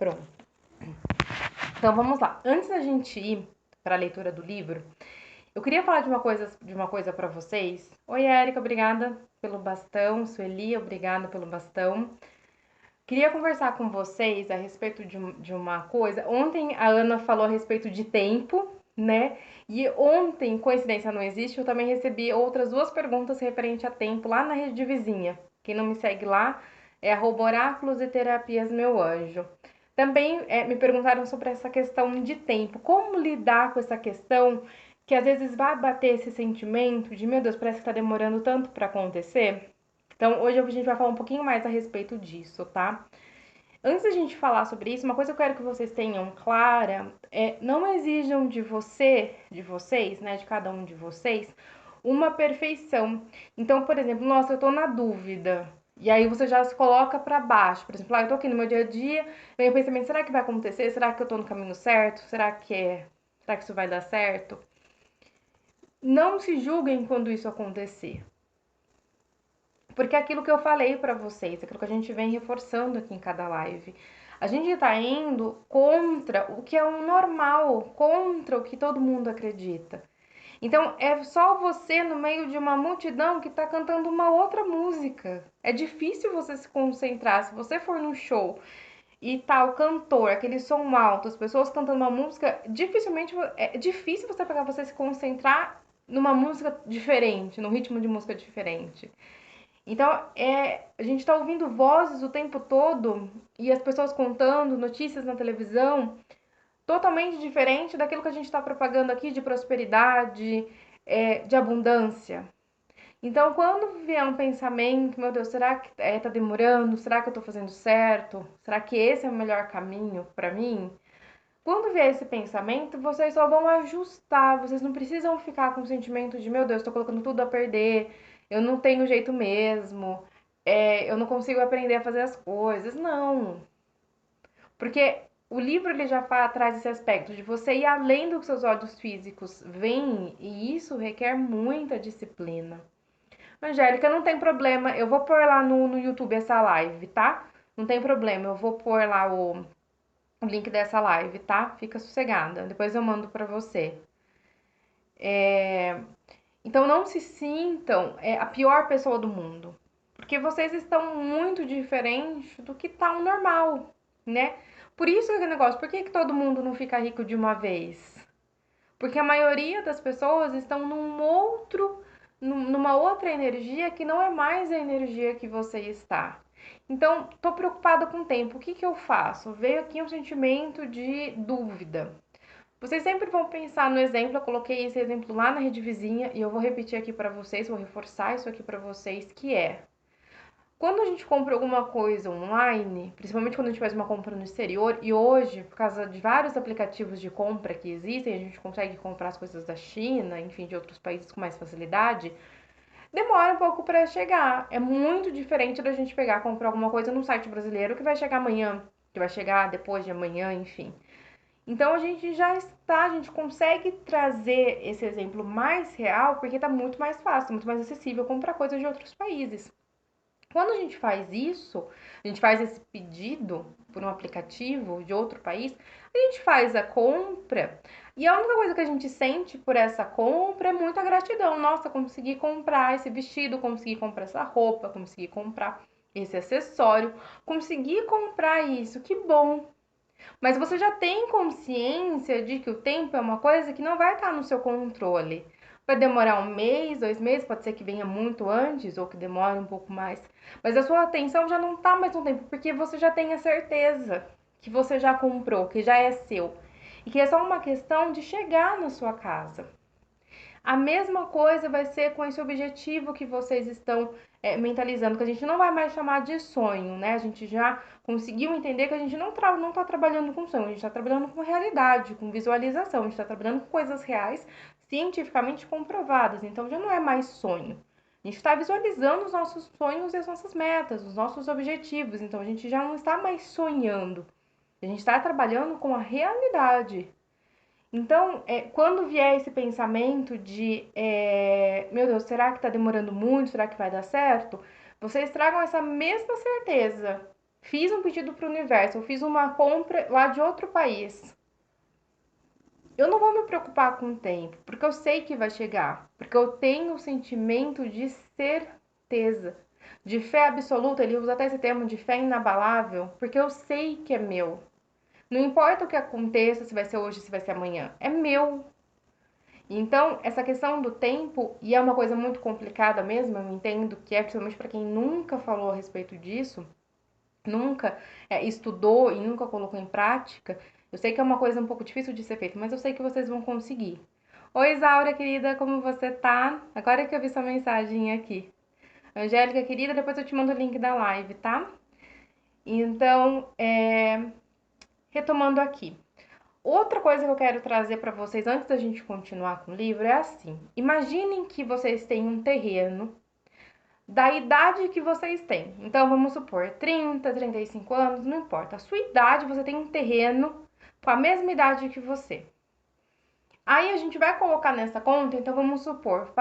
Pronto. Então vamos lá. Antes da gente ir para a leitura do livro, eu queria falar de uma coisa para vocês. Oi, Érica, obrigada pelo bastão. Sueli, obrigada pelo bastão. Queria conversar com vocês a respeito de uma coisa. Ontem a Ana falou a respeito de tempo, né? E ontem, coincidência não existe, eu também recebi outras duas perguntas referente a tempo lá na rede vizinha. Quem não me segue lá é @oráculos e terapias meu anjo. Também me perguntaram sobre essa questão de tempo. Como lidar com essa questão que às vezes vai bater esse sentimento de, meu Deus, parece que tá demorando tanto para acontecer? Então, hoje a gente vai falar um pouquinho mais a respeito disso, tá? Antes da gente falar sobre isso, uma coisa que eu quero que vocês tenham clara é não exijam de vocês, né, de cada um de vocês, uma perfeição. Então, por exemplo, nossa, eu tô na dúvida. E aí você já se coloca para baixo. Por exemplo, eu tô aqui no meu dia a dia, vem o pensamento, será que vai acontecer? Será que eu tô no caminho certo? Será que isso vai dar certo? Não se julguem quando isso acontecer. Porque é aquilo que eu falei pra vocês, aquilo que a gente vem reforçando aqui em cada live. A gente tá indo contra o que é o normal, contra o que todo mundo acredita. Então é só você no meio de uma multidão que tá cantando uma outra música. É difícil você se concentrar. Se você for num show e tá o cantor, aquele som alto, as pessoas cantando uma música, dificilmente é difícil você se concentrar numa música diferente, num ritmo de música diferente. Então, a gente está ouvindo vozes o tempo todo e as pessoas contando notícias na televisão totalmente diferente daquilo que a gente está propagando aqui de prosperidade, de abundância. Então, quando vier um pensamento, meu Deus, será que tá demorando? Será que eu estou fazendo certo? Será que esse é o melhor caminho para mim? Quando vier esse pensamento, vocês só vão ajustar, vocês não precisam ficar com o sentimento de, meu Deus, estou colocando tudo a perder, eu não tenho jeito mesmo, eu não consigo aprender a fazer as coisas. Não. Porque o livro ele já traz esse aspecto de você ir além do que seus olhos físicos veem, e isso requer muita disciplina. Angélica, não tem problema, eu vou pôr lá no YouTube essa live, tá? Não tem problema, eu vou pôr lá o link dessa live, tá? Fica sossegada. Depois eu mando pra você. Então não se sintam a pior pessoa do mundo, porque vocês estão muito diferentes do que tá o normal, né? Por isso que negócio, por que todo mundo não fica rico de uma vez? Porque a maioria das pessoas estão numa outra energia que não é mais a energia que você está. Então, tô preocupada com o tempo. O que que eu faço? Veio aqui um sentimento de dúvida. Vocês sempre vão pensar no exemplo, eu coloquei esse exemplo lá na rede vizinha e eu vou repetir aqui para vocês, vou reforçar isso aqui para vocês, que é quando a gente compra alguma coisa online, principalmente quando a gente faz uma compra no exterior, e hoje, por causa de vários aplicativos de compra que existem, a gente consegue comprar as coisas da China, enfim, de outros países com mais facilidade, demora um pouco para chegar. É muito diferente da gente pegar e comprar alguma coisa num site brasileiro que vai chegar amanhã, que vai chegar depois de amanhã, enfim. Então a gente consegue trazer esse exemplo mais real porque tá muito mais fácil, muito mais acessível comprar coisas de outros países. Quando a gente faz isso, a gente faz esse pedido por um aplicativo de outro país, a gente faz a compra e a única coisa que a gente sente por essa compra é muita gratidão. Nossa, consegui comprar esse vestido, consegui comprar essa roupa, consegui comprar esse acessório, consegui comprar isso, que bom. Mas você já tem consciência de que o tempo é uma coisa que não vai estar no seu controle. Vai demorar um mês, 2 meses, pode ser que venha muito antes ou que demore um pouco mais. Mas a sua atenção já não está mais no tempo, porque você já tem a certeza que você já comprou, que já é seu. E que é só uma questão de chegar na sua casa. A mesma coisa vai ser com esse objetivo que vocês estão mentalizando, que a gente não vai mais chamar de sonho, né? A gente já conseguiu entender que a gente não tá trabalhando com sonho, a gente está trabalhando com realidade, com visualização, a gente está trabalhando com coisas reais, cientificamente comprovadas, então já não é mais sonho. A gente está visualizando os nossos sonhos e as nossas metas, os nossos objetivos, então a gente já não está mais sonhando, a gente está trabalhando com a realidade. Então, quando vier esse pensamento de, meu Deus, será que tá demorando muito? Será que vai dar certo? Vocês tragam essa mesma certeza. fiz um pedido para o universo, eu fiz uma compra lá de outro país. Eu não vou me preocupar com o tempo, porque eu sei que vai chegar, porque eu tenho o sentimento de certeza, de fé absoluta. Ele usa até esse termo de fé inabalável, porque eu sei que é meu. Não importa o que aconteça, se vai ser hoje, se vai ser amanhã, é meu. Então, essa questão do tempo, e é uma coisa muito complicada mesmo, eu entendo que é, principalmente para quem nunca falou a respeito disso, nunca estudou e nunca colocou em prática, eu sei que é uma coisa um pouco difícil de ser feita, mas eu sei que vocês vão conseguir. Oi, Isaura, querida, como você tá? Agora que eu vi sua mensagem aqui. Angélica, querida, depois eu te mando o link da live, tá? Então, retomando aqui. Outra coisa que eu quero trazer para vocês antes da gente continuar com o livro é assim: imaginem que vocês têm um terreno da idade que vocês têm. Então vamos supor 30, 35 anos, não importa. A sua idade, você tem um terreno com a mesma idade que você. Aí a gente vai colocar nessa conta, então vamos supor,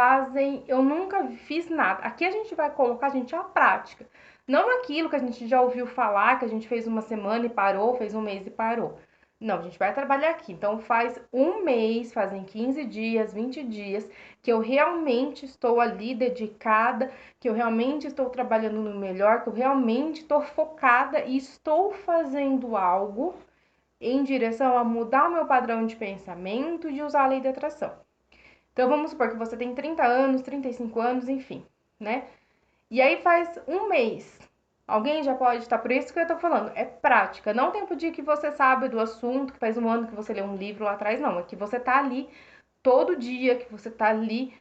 eu nunca fiz nada. Aqui a gente vai colocar, gente, a prática. Não aquilo que a gente já ouviu falar, que a gente fez uma semana e parou, fez um mês e parou. Não, a gente vai trabalhar aqui. Então faz um mês, fazem 15 dias, 20 dias, que eu realmente estou ali dedicada, que eu realmente estou trabalhando no melhor, que eu realmente estou focada e estou fazendo algo em direção a mudar o meu padrão de pensamento e de usar a lei da atração. Então vamos supor que você tem 30 anos, 35 anos, enfim, né? E aí faz um mês. Alguém já pode estar, por isso que eu tô falando, é prática. Não tempo de que você sabe do assunto, que faz um ano que você leu um livro lá atrás, não. É que você tá ali todo dia, que você tá ali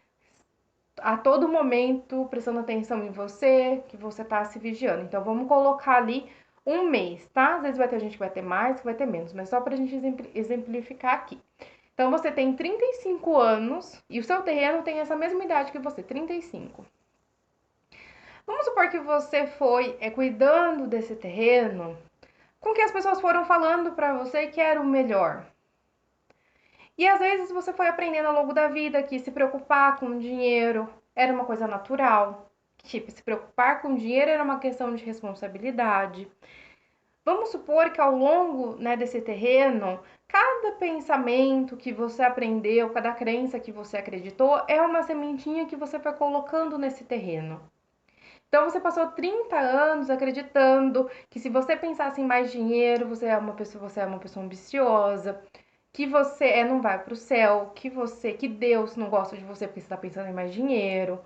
a todo momento prestando atenção em você, que você tá se vigiando. Então vamos colocar ali um mês, tá? Às vezes vai ter gente que vai ter mais, que vai ter menos, mas só pra gente exemplificar aqui. Então você tem 35 anos e o seu terreno tem essa mesma idade que você, 35. Vamos supor que você foi cuidando desse terreno com que as pessoas foram falando pra você que era o melhor. E às vezes você foi aprendendo ao longo da vida que se preocupar com dinheiro era uma coisa natural. Tipo, se preocupar com dinheiro era uma questão de responsabilidade. Vamos supor que ao longo, né, desse terreno, cada pensamento que você aprendeu, cada crença que você acreditou, é uma sementinha que você foi colocando nesse terreno. Então você passou 30 anos acreditando que se você pensasse em mais dinheiro, você é uma pessoa ambiciosa, que você não vai para o céu, que Deus não gosta de você porque você está pensando em mais dinheiro,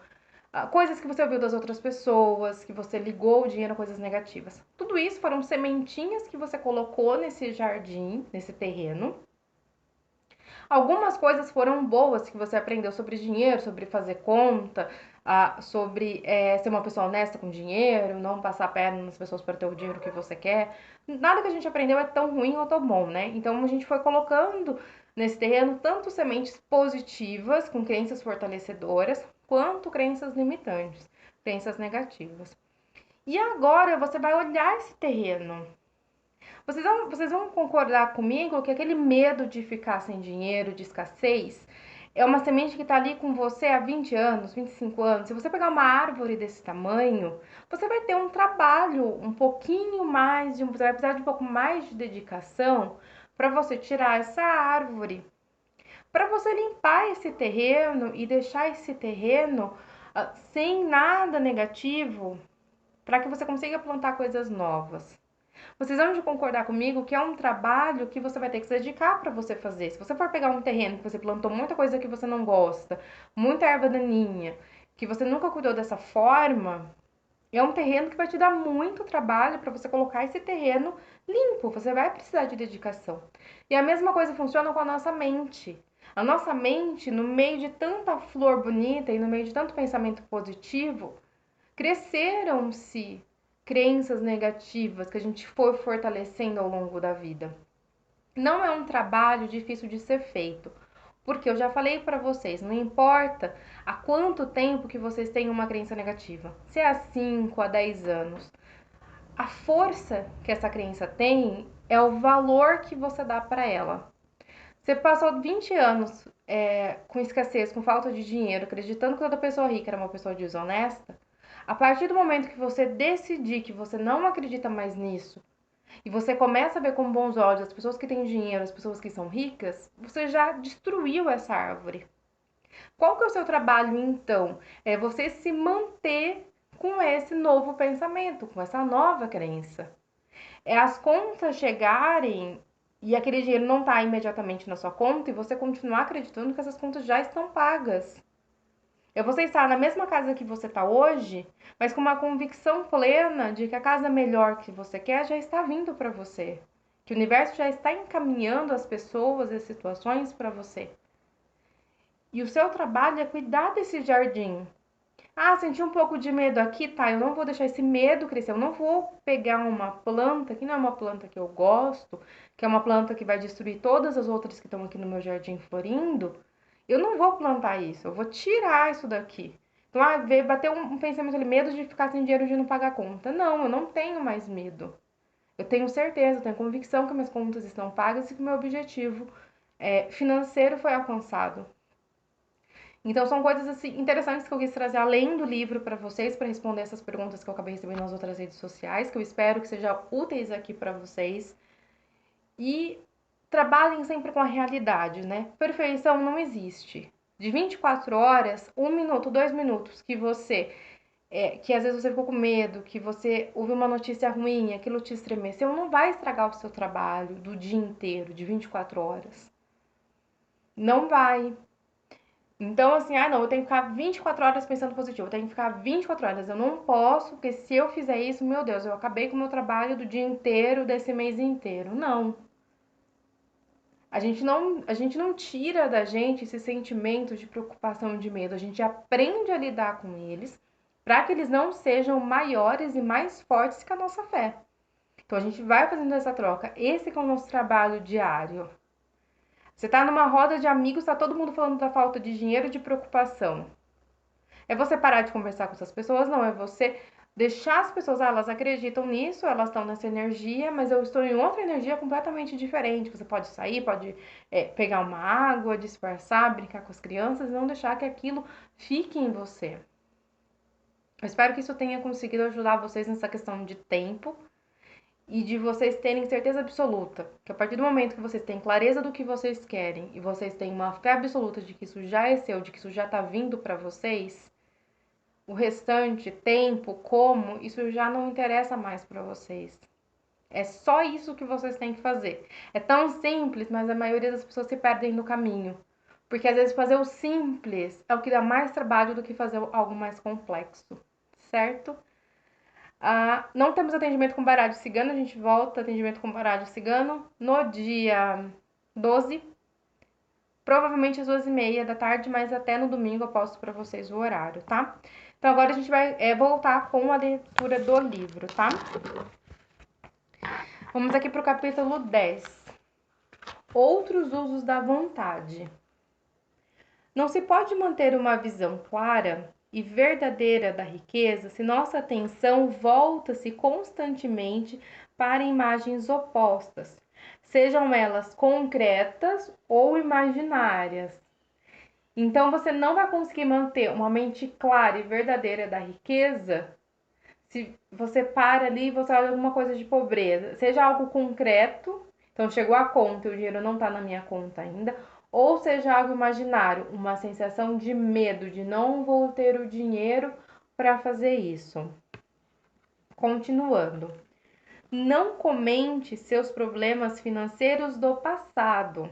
coisas que você ouviu das outras pessoas, que você ligou o dinheiro a coisas negativas. Tudo isso foram sementinhas que você colocou nesse jardim, nesse terreno. Algumas coisas foram boas que você aprendeu sobre dinheiro, sobre fazer conta, sobre ser uma pessoa honesta com dinheiro, não passar a perna nas pessoas para ter o dinheiro que você quer. Nada que a gente aprendeu é tão ruim ou tão bom, né? Então a gente foi colocando nesse terreno tanto sementes positivas, com crenças fortalecedoras, quanto crenças limitantes, crenças negativas. E agora você vai olhar esse terreno. Vocês vão concordar comigo que aquele medo de ficar sem dinheiro, de escassez, é uma semente que está ali com você há 20 anos, 25 anos. Se você pegar uma árvore desse tamanho, você vai ter um trabalho um pouquinho mais, você vai precisar de um pouco mais de dedicação para você tirar essa árvore, para você limpar esse terreno e deixar esse terreno sem nada negativo, para que você consiga plantar coisas novas. Vocês vão de concordar comigo que é um trabalho que você vai ter que se dedicar para você fazer. Se você for pegar um terreno que você plantou muita coisa que você não gosta, muita erva daninha, que você nunca cuidou dessa forma, é um terreno que vai te dar muito trabalho para você colocar esse terreno limpo. Você vai precisar de dedicação. E a mesma coisa funciona com a nossa mente. A nossa mente, no meio de tanta flor bonita e no meio de tanto pensamento positivo, cresceram-se crenças negativas que a gente foi fortalecendo ao longo da vida. Não é um trabalho difícil de ser feito, porque eu já falei para vocês, não importa há quanto tempo que vocês têm uma crença negativa, se é há 5, há 10 anos, a força que essa crença tem é o valor que você dá para ela. Você passou 20 anos com escassez, com falta de dinheiro, acreditando que toda pessoa rica era uma pessoa desonesta, A partir do momento que você decidir que você não acredita mais nisso, e você começa a ver com bons olhos as pessoas que têm dinheiro, as pessoas que são ricas, você já destruiu essa árvore. Qual que é o seu trabalho, então? É você se manter com esse novo pensamento, com essa nova crença. É as contas chegarem e aquele dinheiro não tá imediatamente na sua conta e você continuar acreditando que essas contas já estão pagas. É você estar na mesma casa que você está hoje, mas com uma convicção plena de que a casa melhor que você quer já está vindo para você. Que o universo já está encaminhando as pessoas e as situações para você. E o seu trabalho é cuidar desse jardim. Ah, senti um pouco de medo aqui, tá? Eu não vou deixar esse medo crescer. Eu não vou pegar uma planta que não é uma planta que eu gosto, que é uma planta que vai destruir todas as outras que estão aqui no meu jardim florindo. Eu não vou plantar isso, eu vou tirar isso daqui. Então, bateu um pensamento ali, medo de ficar sem dinheiro de não pagar a conta. Não, eu não tenho mais medo. Eu tenho certeza, eu tenho convicção que minhas contas estão pagas e que o meu objetivo financeiro foi alcançado. Então, são coisas assim interessantes que eu quis trazer além do livro para vocês, para responder essas perguntas que eu acabei recebendo nas outras redes sociais, que eu espero que sejam úteis aqui para vocês. E trabalhem sempre com a realidade, né? Perfeição não existe. De 24 horas, 1 minuto, 2 minutos que você que às vezes você ficou com medo, que você ouviu uma notícia ruim, aquilo te estremeceu, não vai estragar o seu trabalho do dia inteiro, de 24 horas. Não vai. Então, assim, não, eu tenho que ficar 24 horas pensando positivo, eu tenho que ficar 24 horas. Eu não posso, porque se eu fizer isso, meu Deus, eu acabei com o meu trabalho do dia inteiro, desse mês inteiro. Não. A gente não tira da gente esse sentimento de preocupação e de medo. A gente aprende a lidar com eles para que eles não sejam maiores e mais fortes que a nossa fé. Então, a gente vai fazendo essa troca. Esse que é o nosso trabalho diário. Você tá numa roda de amigos, tá todo mundo falando da falta de dinheiro e de preocupação. É você parar de conversar com essas pessoas? Não, é você deixar as pessoas, elas acreditam nisso, elas estão nessa energia, mas eu estou em outra energia completamente diferente. Você pode sair, pode pegar uma água, disfarçar, brincar com as crianças, não deixar que aquilo fique em você. Eu espero que isso tenha conseguido ajudar vocês nessa questão de tempo e de vocês terem certeza absoluta que a partir do momento que vocês têm clareza do que vocês querem e vocês têm uma fé absoluta de que isso já é seu, de que isso já tá vindo para vocês, o restante, tempo, como, isso já não interessa mais para vocês. É só isso que vocês têm que fazer. É tão simples, mas a maioria das pessoas se perdem no caminho. Porque às vezes fazer o simples é o que dá mais trabalho do que fazer algo mais complexo, certo? Não temos atendimento com baralho cigano, a gente volta atendimento com baralho cigano no dia 12, provavelmente às 2h30 da tarde, mas até no domingo eu posto para vocês o horário, tá? Então agora a gente vai voltar com a leitura do livro, tá? Vamos aqui pro capítulo 10. Outros usos da vontade. Não se pode manter uma visão clara e verdadeira da riqueza se nossa atenção volta-se constantemente para imagens opostas, sejam elas concretas ou imaginárias. Então, você não vai conseguir manter uma mente clara e verdadeira da riqueza se você para ali e você olha alguma coisa de pobreza, seja algo concreto, então chegou a conta e o dinheiro não está na minha conta ainda, ou seja algo imaginário, uma sensação de medo, de não vou ter o dinheiro para fazer isso. Continuando. Não comente seus problemas financeiros do passado.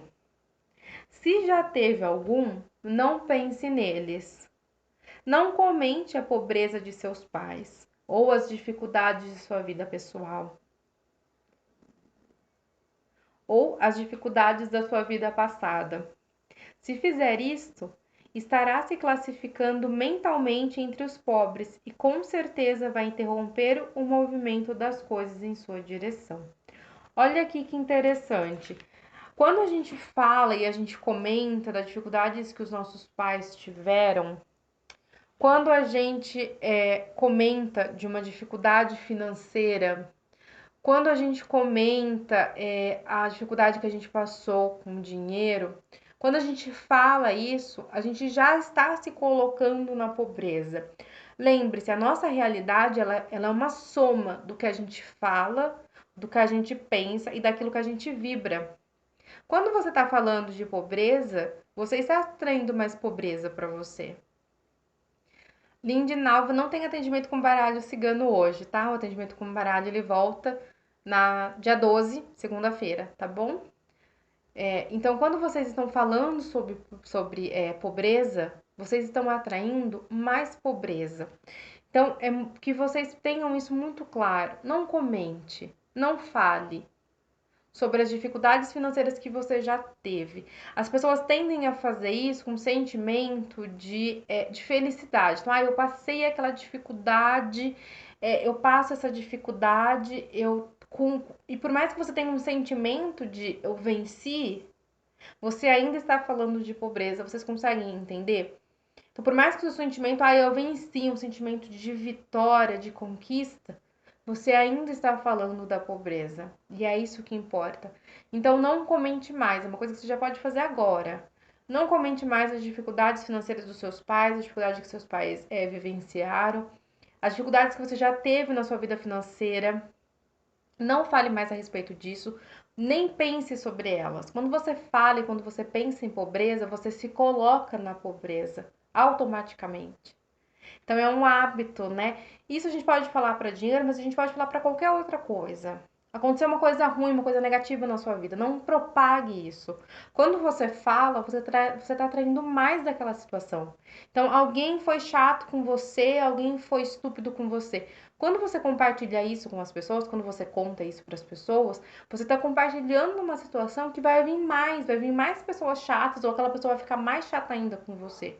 Se já teve algum, não pense neles. Não comente a pobreza de seus pais ou as dificuldades de sua vida pessoal ou as dificuldades da sua vida passada. Se fizer isto, estará se classificando mentalmente entre os pobres e com certeza vai interromper o movimento das coisas em sua direção. Olha aqui que interessante. Quando a gente fala e a gente comenta das dificuldades que os nossos pais tiveram, quando a gente comenta de uma dificuldade financeira, quando a gente comenta a dificuldade que a gente passou com o dinheiro, quando a gente fala isso, a gente já está se colocando na pobreza. Lembre-se, a nossa realidade, ela é uma soma do que a gente fala, do que a gente pensa e daquilo que a gente vibra. Quando você está falando de pobreza, você está atraindo mais pobreza para você. Lindinalva não tem atendimento com baralho cigano hoje, tá? O atendimento com baralho ele volta na dia 12, segunda-feira, tá bom? Então, quando vocês estão falando sobre pobreza, vocês estão atraindo mais pobreza. Então, é que vocês tenham isso muito claro. Não comente, não fale sobre as dificuldades financeiras que você já teve. As pessoas tendem a fazer isso com um sentimento de felicidade. Então, eu passei aquela dificuldade, eu passo essa dificuldade, e por mais que você tenha um sentimento de eu venci, você ainda está falando de pobreza. Vocês conseguem entender? Então, por mais que o seu sentimento, eu venci, um sentimento de vitória, de conquista, você ainda está falando da pobreza. E é isso que importa. Então, não comente mais. É uma coisa que você já pode fazer agora. Não comente mais as dificuldades financeiras dos seus pais, as dificuldades que seus pais vivenciaram, as dificuldades que você já teve na sua vida financeira. Não fale mais a respeito disso, nem pense sobre elas. Quando você fala e quando você pensa em pobreza, você se coloca na pobreza automaticamente. Então é um hábito, né? Isso a gente pode falar para dinheiro, mas a gente pode falar para qualquer outra coisa. Aconteceu uma coisa ruim, uma coisa negativa na sua vida, não propague isso. Quando você fala, você está atraindo mais daquela situação. Então, alguém foi chato com você, alguém foi estúpido com você. Quando você compartilha isso com as pessoas, quando você conta isso para as pessoas, você está compartilhando uma situação que vai vir mais pessoas chatas, ou aquela pessoa vai ficar mais chata ainda com você.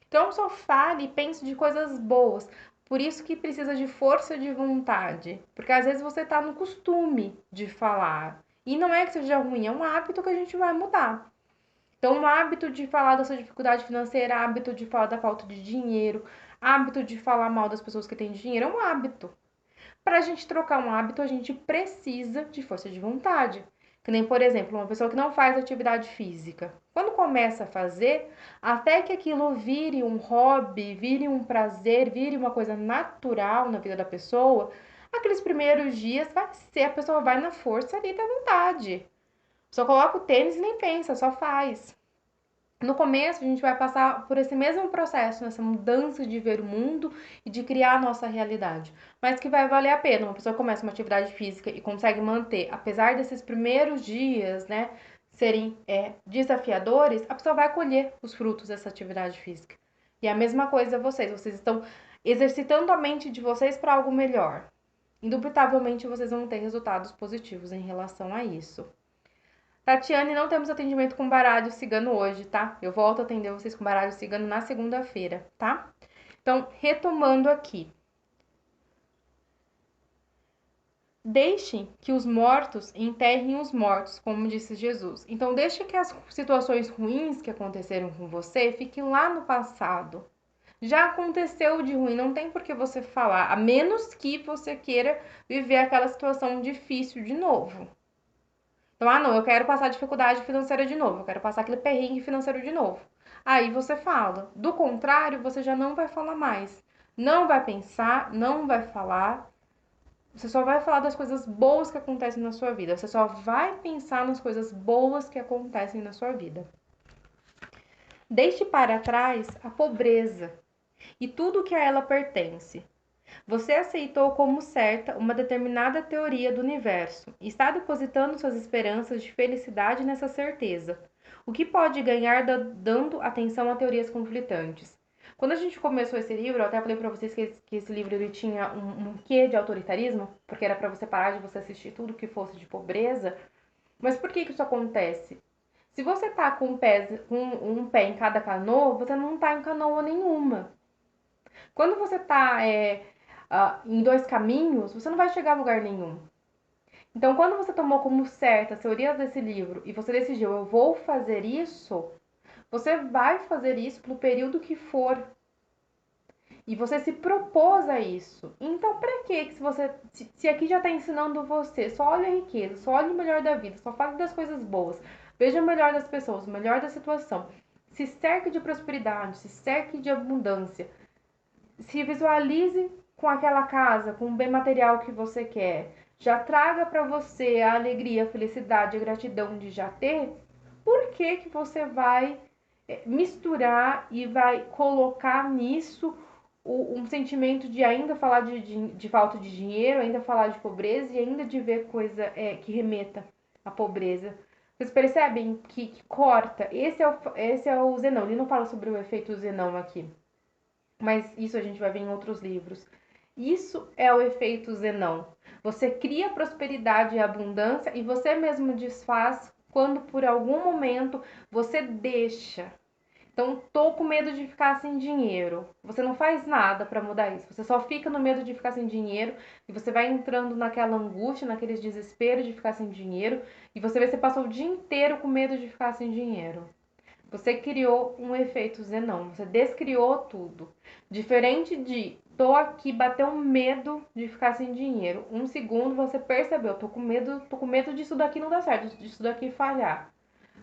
Então, só fale e pense de coisas boas. Por isso que precisa de força de vontade. Porque às vezes você tá no costume de falar. E não é que seja ruim, é um hábito que a gente vai mudar. Então, um hábito de falar da sua dificuldade financeira, hábito de falar da falta de dinheiro, hábito de falar mal das pessoas que têm dinheiro, é um hábito. Para a gente trocar um hábito, a gente precisa de força de vontade. Que nem, por exemplo, uma pessoa que não faz atividade física. Quando começa a fazer, até que aquilo vire um hobby, vire um prazer, vire uma coisa natural na vida da pessoa, aqueles primeiros dias vai ser, a pessoa vai na força ali da vontade. Só coloca o tênis e nem pensa, só faz. No começo, a gente vai passar por esse mesmo processo, nessa mudança de ver o mundo e de criar a nossa realidade. Mas que vai valer a pena. Uma pessoa começa uma atividade física e consegue manter, apesar desses primeiros dias, né, serem desafiadores, a pessoa vai colher os frutos dessa atividade física. E a mesma coisa vocês estão exercitando a mente de vocês para algo melhor. Indubitavelmente, vocês vão ter resultados positivos em relação a isso. Tatiane, não temos atendimento com baralho cigano hoje, tá? Eu volto a atender vocês com baralho cigano na segunda-feira, tá? Então, retomando aqui. Deixem que os mortos enterrem os mortos, como disse Jesus. Então, deixe que as situações ruins que aconteceram com você fiquem lá no passado. Já aconteceu de ruim, não tem por que você falar, a menos que você queira viver aquela situação difícil de novo. Então, não, eu quero passar dificuldade financeira de novo, eu quero passar aquele perrengue financeiro de novo. Aí você fala. Do contrário, você já não vai falar mais. Não vai pensar, não vai falar. Você só vai falar das coisas boas que acontecem na sua vida. Você só vai pensar nas coisas boas que acontecem na sua vida. Deixe para trás a pobreza e tudo que a ela pertence. Você aceitou como certa uma determinada teoria do universo e está depositando suas esperanças de felicidade nessa certeza. O que pode ganhar dando atenção a teorias conflitantes? Quando a gente começou esse livro, eu até falei para vocês que esse livro ele tinha um quê de autoritarismo, porque era para você parar de você assistir tudo que fosse de pobreza. Mas por que isso acontece? Se você tá com um pé em cada canoa, você não tá em canoa nenhuma. Quando você tá em dois caminhos, você não vai chegar a lugar nenhum. Então, quando você tomou como certa as teorias desse livro e você decidiu, eu vou fazer isso, você vai fazer isso pelo período que for. E você se propôs a isso. Então, pra que se aqui já está ensinando você, só olha a riqueza, só olha o melhor da vida, só fale das coisas boas, veja o melhor das pessoas, o melhor da situação, se cerque de prosperidade, se cerque de abundância. Se visualize com aquela casa, com o bem material que você quer. Já traga para você a alegria, a felicidade, a gratidão de já ter. Por que que você vai misturar e vai colocar nisso um sentimento de ainda falar de falta de dinheiro, ainda falar de pobreza e ainda de ver coisa que remeta à pobreza? Vocês percebem que corta? Esse é o Zenão. Ele não fala sobre o efeito Zenão aqui, mas isso a gente vai ver em outros livros. Isso é o efeito Zenão. Você cria prosperidade e abundância e você mesmo desfaz quando por algum momento você deixa. Então, tô com medo de ficar sem dinheiro. Você não faz nada para mudar isso. Você só fica no medo de ficar sem dinheiro e você vai entrando naquela angústia, naqueles desesperos de ficar sem dinheiro e você vê que você passou o dia inteiro com medo de ficar sem dinheiro. Você criou um efeito Zenão, você descriou tudo. Diferente de tô aqui, bateu um medo de ficar sem dinheiro. Um segundo você percebeu, tô com medo disso daqui não dar certo, disso daqui falhar.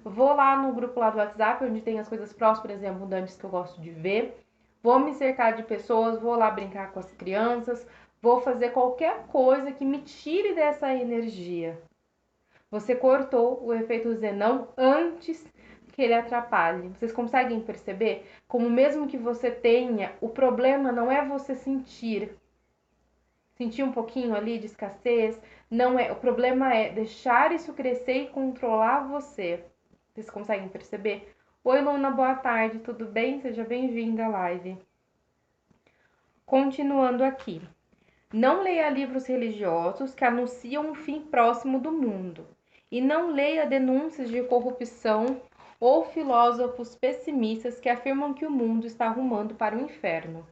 Vou lá no grupo lá do WhatsApp, onde tem as coisas prósperas e abundantes que eu gosto de ver. Vou me cercar de pessoas, vou lá brincar com as crianças, vou fazer qualquer coisa que me tire dessa energia. Você cortou o efeito Zenão antes que ele atrapalhe. Vocês conseguem perceber como mesmo que você tenha, o problema não é você sentir um pouquinho ali de escassez, não é, o problema é deixar isso crescer e controlar você. Vocês conseguem perceber? Oi, Luna, boa tarde, tudo bem? Seja bem-vinda à live. Continuando aqui. Não leia livros religiosos que anunciam um fim próximo do mundo. E não leia denúncias de corrupção ou filósofos pessimistas que afirmam que o mundo está rumando para o inferno.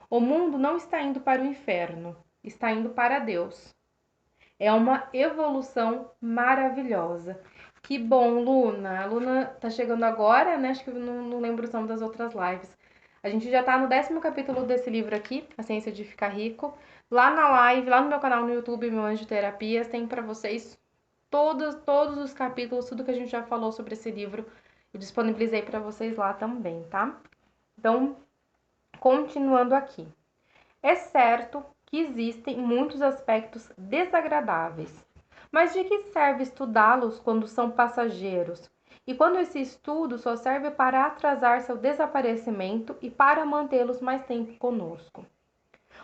O mundo não está indo para o inferno, está indo para Deus. É uma evolução maravilhosa. Que bom, Luna. A Luna tá chegando agora, né? Acho que eu não lembro o nome das outras lives. A gente já tá no 10º capítulo desse livro aqui, A Ciência de Ficar Rico. Lá na live, lá no meu canal no YouTube, Meu Anjo de Terapias, tem para vocês todos os capítulos, tudo que a gente já falou sobre esse livro. Eu disponibilizei para vocês lá também, tá? Então, continuando aqui. É certo que existem muitos aspectos desagradáveis, mas de que serve estudá-los quando são passageiros? E quando esse estudo só serve para atrasar seu desaparecimento e para mantê-los mais tempo conosco?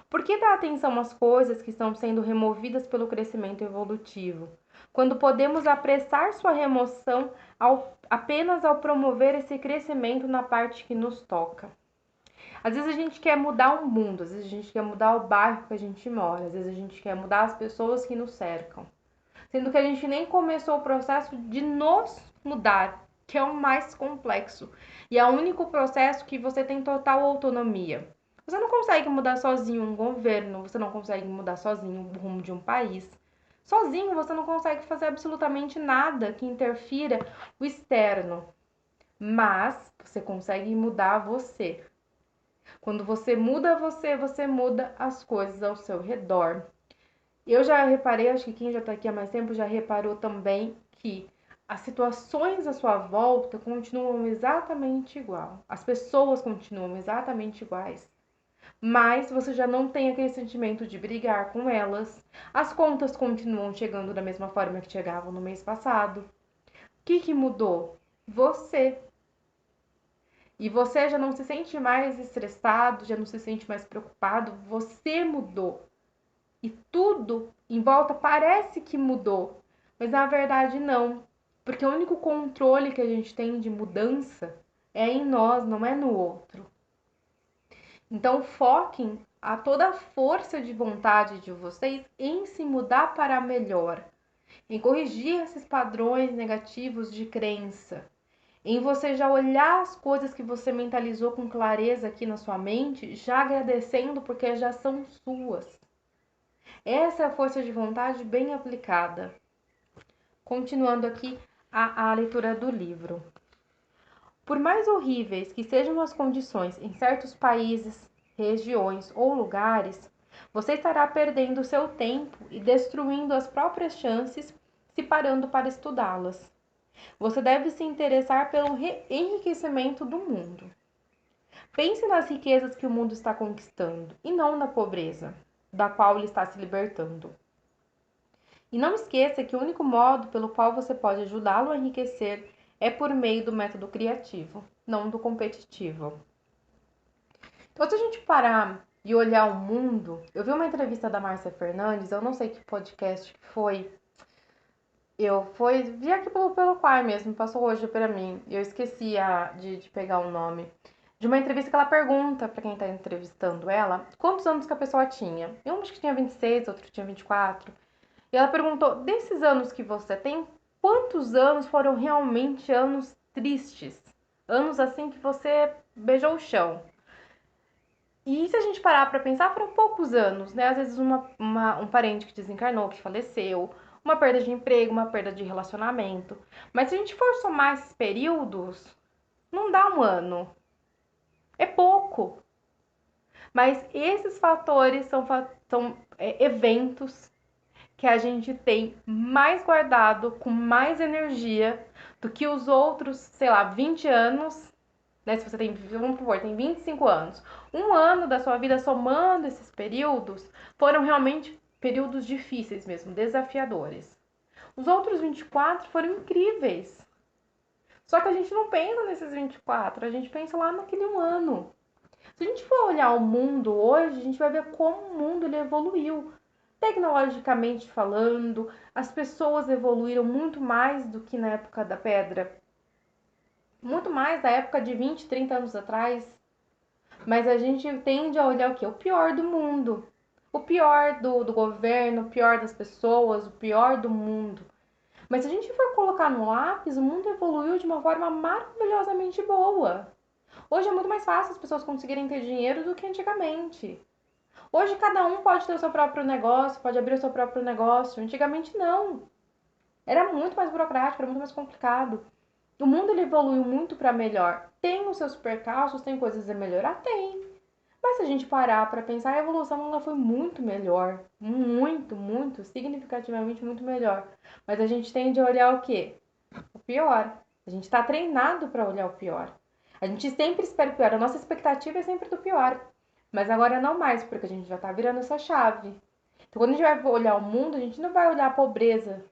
Por que dar atenção às coisas que estão sendo removidas pelo crescimento evolutivo, quando podemos apressar sua remoção apenas ao promover esse crescimento na parte que nos toca? Às vezes a gente quer mudar o mundo, às vezes a gente quer mudar o bairro que a gente mora, às vezes a gente quer mudar as pessoas que nos cercam. Sendo que a gente nem começou o processo de nos mudar, que é o mais complexo. E é o único processo que você tem total autonomia. Você não consegue mudar sozinho um governo, você não consegue mudar sozinho o rumo de um país. Sozinho você não consegue fazer absolutamente nada que interfira o externo. Mas você consegue mudar você. Quando você muda você, você muda as coisas ao seu redor. Eu já reparei, acho que quem já está aqui há mais tempo já reparou também que as situações à sua volta continuam exatamente igual. As pessoas continuam exatamente iguais. Mas você já não tem aquele sentimento de brigar com elas. As contas continuam chegando da mesma forma que chegavam no mês passado. O que mudou? Você. E você já não se sente mais estressado, já não se sente mais preocupado, você mudou. E tudo em volta parece que mudou, mas na verdade não, porque o único controle que a gente tem de mudança é em nós, não é no outro. Então foquem a toda a força de vontade de vocês em se mudar para melhor, em corrigir esses padrões negativos de crença, em você já olhar as coisas que você mentalizou com clareza aqui na sua mente, já agradecendo porque já são suas. Essa é a força de vontade bem aplicada. Continuando aqui a leitura do livro. Por mais horríveis que sejam as condições em certos países, regiões ou lugares, você estará perdendo seu tempo e destruindo as próprias chances se parando para estudá-las. Você deve se interessar pelo enriquecimento do mundo. Pense nas riquezas que o mundo está conquistando e não na pobreza, da qual ele está se libertando. E não esqueça que o único modo pelo qual você pode ajudá-lo a enriquecer é por meio do método criativo, não do competitivo. Então, se a gente parar e olhar o mundo, eu vi uma entrevista da Márcia Fernandes, eu não sei que podcast que foi, vi aqui pelo Quai mesmo, passou hoje pra mim, eu esqueci de pegar o nome, de uma entrevista que ela pergunta pra quem tá entrevistando ela, quantos anos que a pessoa tinha. Eu acho que tinha 26, outro tinha 24. E ela perguntou, desses anos que você tem, quantos anos foram realmente anos tristes? Anos assim que você beijou o chão. E se a gente parar pra pensar, foram poucos anos, né? Às vezes um parente que desencarnou, que faleceu, uma perda de emprego, uma perda de relacionamento. Mas se a gente for somar esses períodos, não dá um ano. É pouco. Mas esses fatores são eventos que a gente tem mais guardado, com mais energia do que os outros, sei lá, 20 anos, né? Se você tem, vamos supor, tem 25 anos. Um ano da sua vida somando esses períodos foram realmente períodos difíceis mesmo, desafiadores. Os outros 24 foram incríveis. Só que a gente não pensa nesses 24, a gente pensa lá naquele um ano. Se a gente for olhar o mundo hoje, a gente vai ver como o mundo ele evoluiu. Tecnologicamente falando, as pessoas evoluíram muito mais do que na época da pedra. Muito mais da época de 20, 30 anos atrás. Mas a gente tende a olhar o quê? O pior do mundo. O pior do governo, o pior das pessoas, o pior do mundo. Mas se a gente for colocar no lápis, o mundo evoluiu de uma forma maravilhosamente boa. Hoje é muito mais fácil as pessoas conseguirem ter dinheiro do que antigamente. Hoje cada um pode ter o seu próprio negócio, pode abrir o seu próprio negócio. Antigamente não. Era muito mais burocrático, era muito mais complicado. O mundo ele evoluiu muito para melhor. Tem os seus percalços, tem coisas a melhorar? Tem. Mas se a gente parar para pensar, a evolução ela foi muito melhor. Muito, muito, significativamente muito melhor. Mas a gente tende a olhar o quê? O pior. A gente está treinado para olhar o pior. A gente sempre espera o pior. A nossa expectativa é sempre do pior. Mas agora não mais, porque a gente já está virando essa chave. Então, quando a gente vai olhar o mundo, a gente não vai olhar a pobreza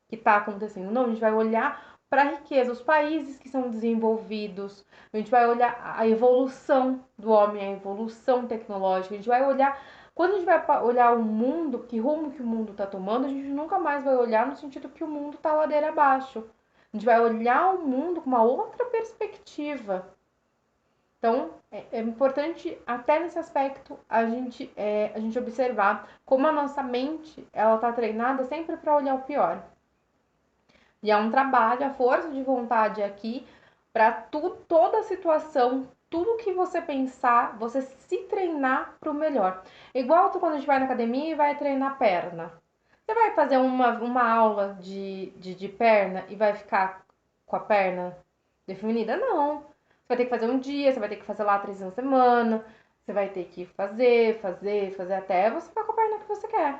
que está acontecendo. Não, a gente vai olhar para a riqueza, os países que são desenvolvidos. A gente vai olhar a evolução do homem, a evolução tecnológica. A gente vai olhar... Quando a gente vai olhar o mundo, que rumo que o mundo está tomando, a gente nunca mais vai olhar no sentido que o mundo está ladeira abaixo. A gente vai olhar o mundo com uma outra perspectiva. Então, é importante, até nesse aspecto, a gente observar como a nossa mente ela está treinada sempre para olhar o pior. E é um trabalho, a força de vontade aqui, para toda a situação, tudo que você pensar, você se treinar para o melhor. Igual quando a gente vai na academia e vai treinar perna. Você vai fazer uma aula de perna e vai ficar com a perna definida? Não. Você vai ter que fazer um dia, você vai ter que fazer lá 3 vezes na semana. Você vai ter que fazer até você ficar com a perna que você quer.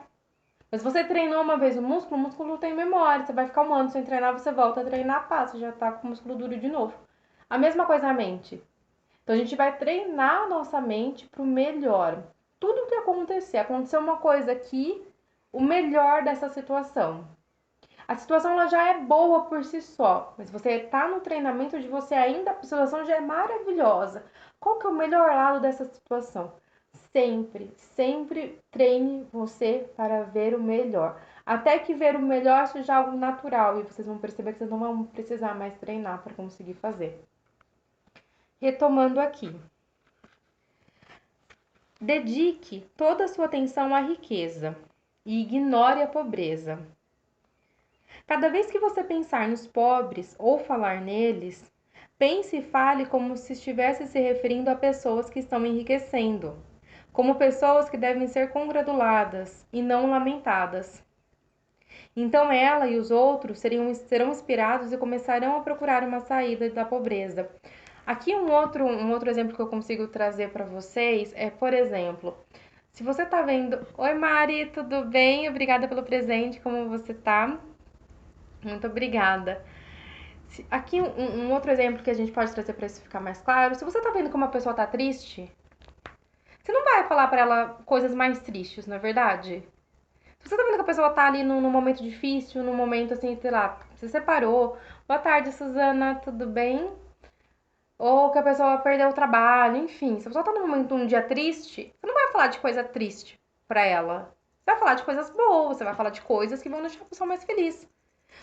Mas você treinou uma vez o músculo tem memória. Você vai ficar um ano sem treinar, você volta a treinar, passa, já tá com o músculo duro de novo. A mesma coisa a mente. Então a gente vai treinar a nossa mente pro melhor. Tudo que aconteceu uma coisa aqui, o melhor dessa situação. A situação ela já é boa por si só, mas você está no treinamento de você ainda, a situação já é maravilhosa. Qual que é o melhor lado dessa situação? Sempre, sempre treine você para ver o melhor. Até que ver o melhor seja algo natural e vocês vão perceber que vocês não vão precisar mais treinar para conseguir fazer. Retomando aqui. Dedique toda a sua atenção à riqueza e ignore a pobreza. Cada vez que você pensar nos pobres ou falar neles, pense e fale como se estivesse se referindo a pessoas que estão enriquecendo, como pessoas que devem ser congratuladas e não lamentadas. Então ela e os outros serão inspirados e começarão a procurar uma saída da pobreza. Aqui um outro exemplo que eu consigo trazer para vocês é, por exemplo, se você está vendo... Oi Mari, tudo bem? Obrigada pelo presente, como você tá? Muito obrigada. Aqui um outro exemplo que a gente pode trazer para isso ficar mais claro. Se você tá vendo que uma pessoa tá triste, você não vai falar para ela coisas mais tristes, não é verdade? Se você tá vendo que a pessoa tá ali num momento difícil, num momento assim, sei lá, se separou. Boa tarde, Suzana, tudo bem? Ou que a pessoa perdeu o trabalho, enfim. Se a pessoa tá num momento, um dia triste, você não vai falar de coisa triste pra ela. Você vai falar de coisas boas, você vai falar de coisas que vão deixar a pessoa mais feliz.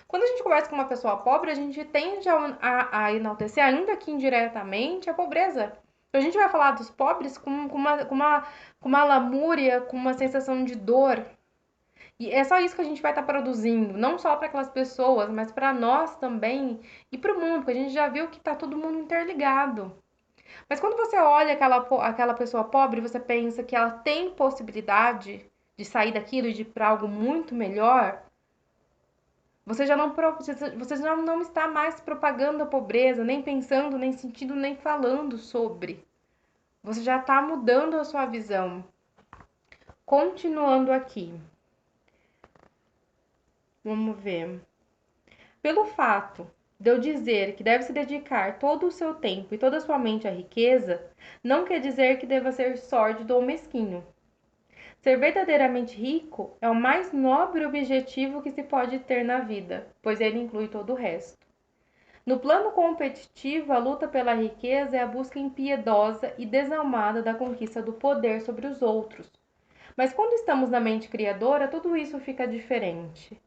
Quando a gente conversa com uma pessoa pobre, a gente tende a enaltecer, ainda que indiretamente, a pobreza. A gente vai falar dos pobres com uma lamúria, com uma sensação de dor. E é só isso que a gente vai estar produzindo, não só para aquelas pessoas, mas para nós também e para o mundo, porque a gente já viu que está todo mundo interligado. Mas quando você olha aquela pessoa pobre, você pensa que ela tem possibilidade de sair daquilo e de ir para algo muito melhor, você já não está mais propagando a pobreza, nem pensando, nem sentindo, nem falando sobre. Você já está mudando a sua visão. Continuando aqui. Vamos ver. Pelo fato de eu dizer que deve se dedicar todo o seu tempo e toda a sua mente à riqueza, não quer dizer que deva ser sórdido ou mesquinho. Ser verdadeiramente rico é o mais nobre objetivo que se pode ter na vida, pois ele inclui todo o resto. No plano competitivo, a luta pela riqueza é a busca impiedosa e desalmada da conquista do poder sobre os outros. Mas quando estamos na mente criadora, tudo isso fica diferente.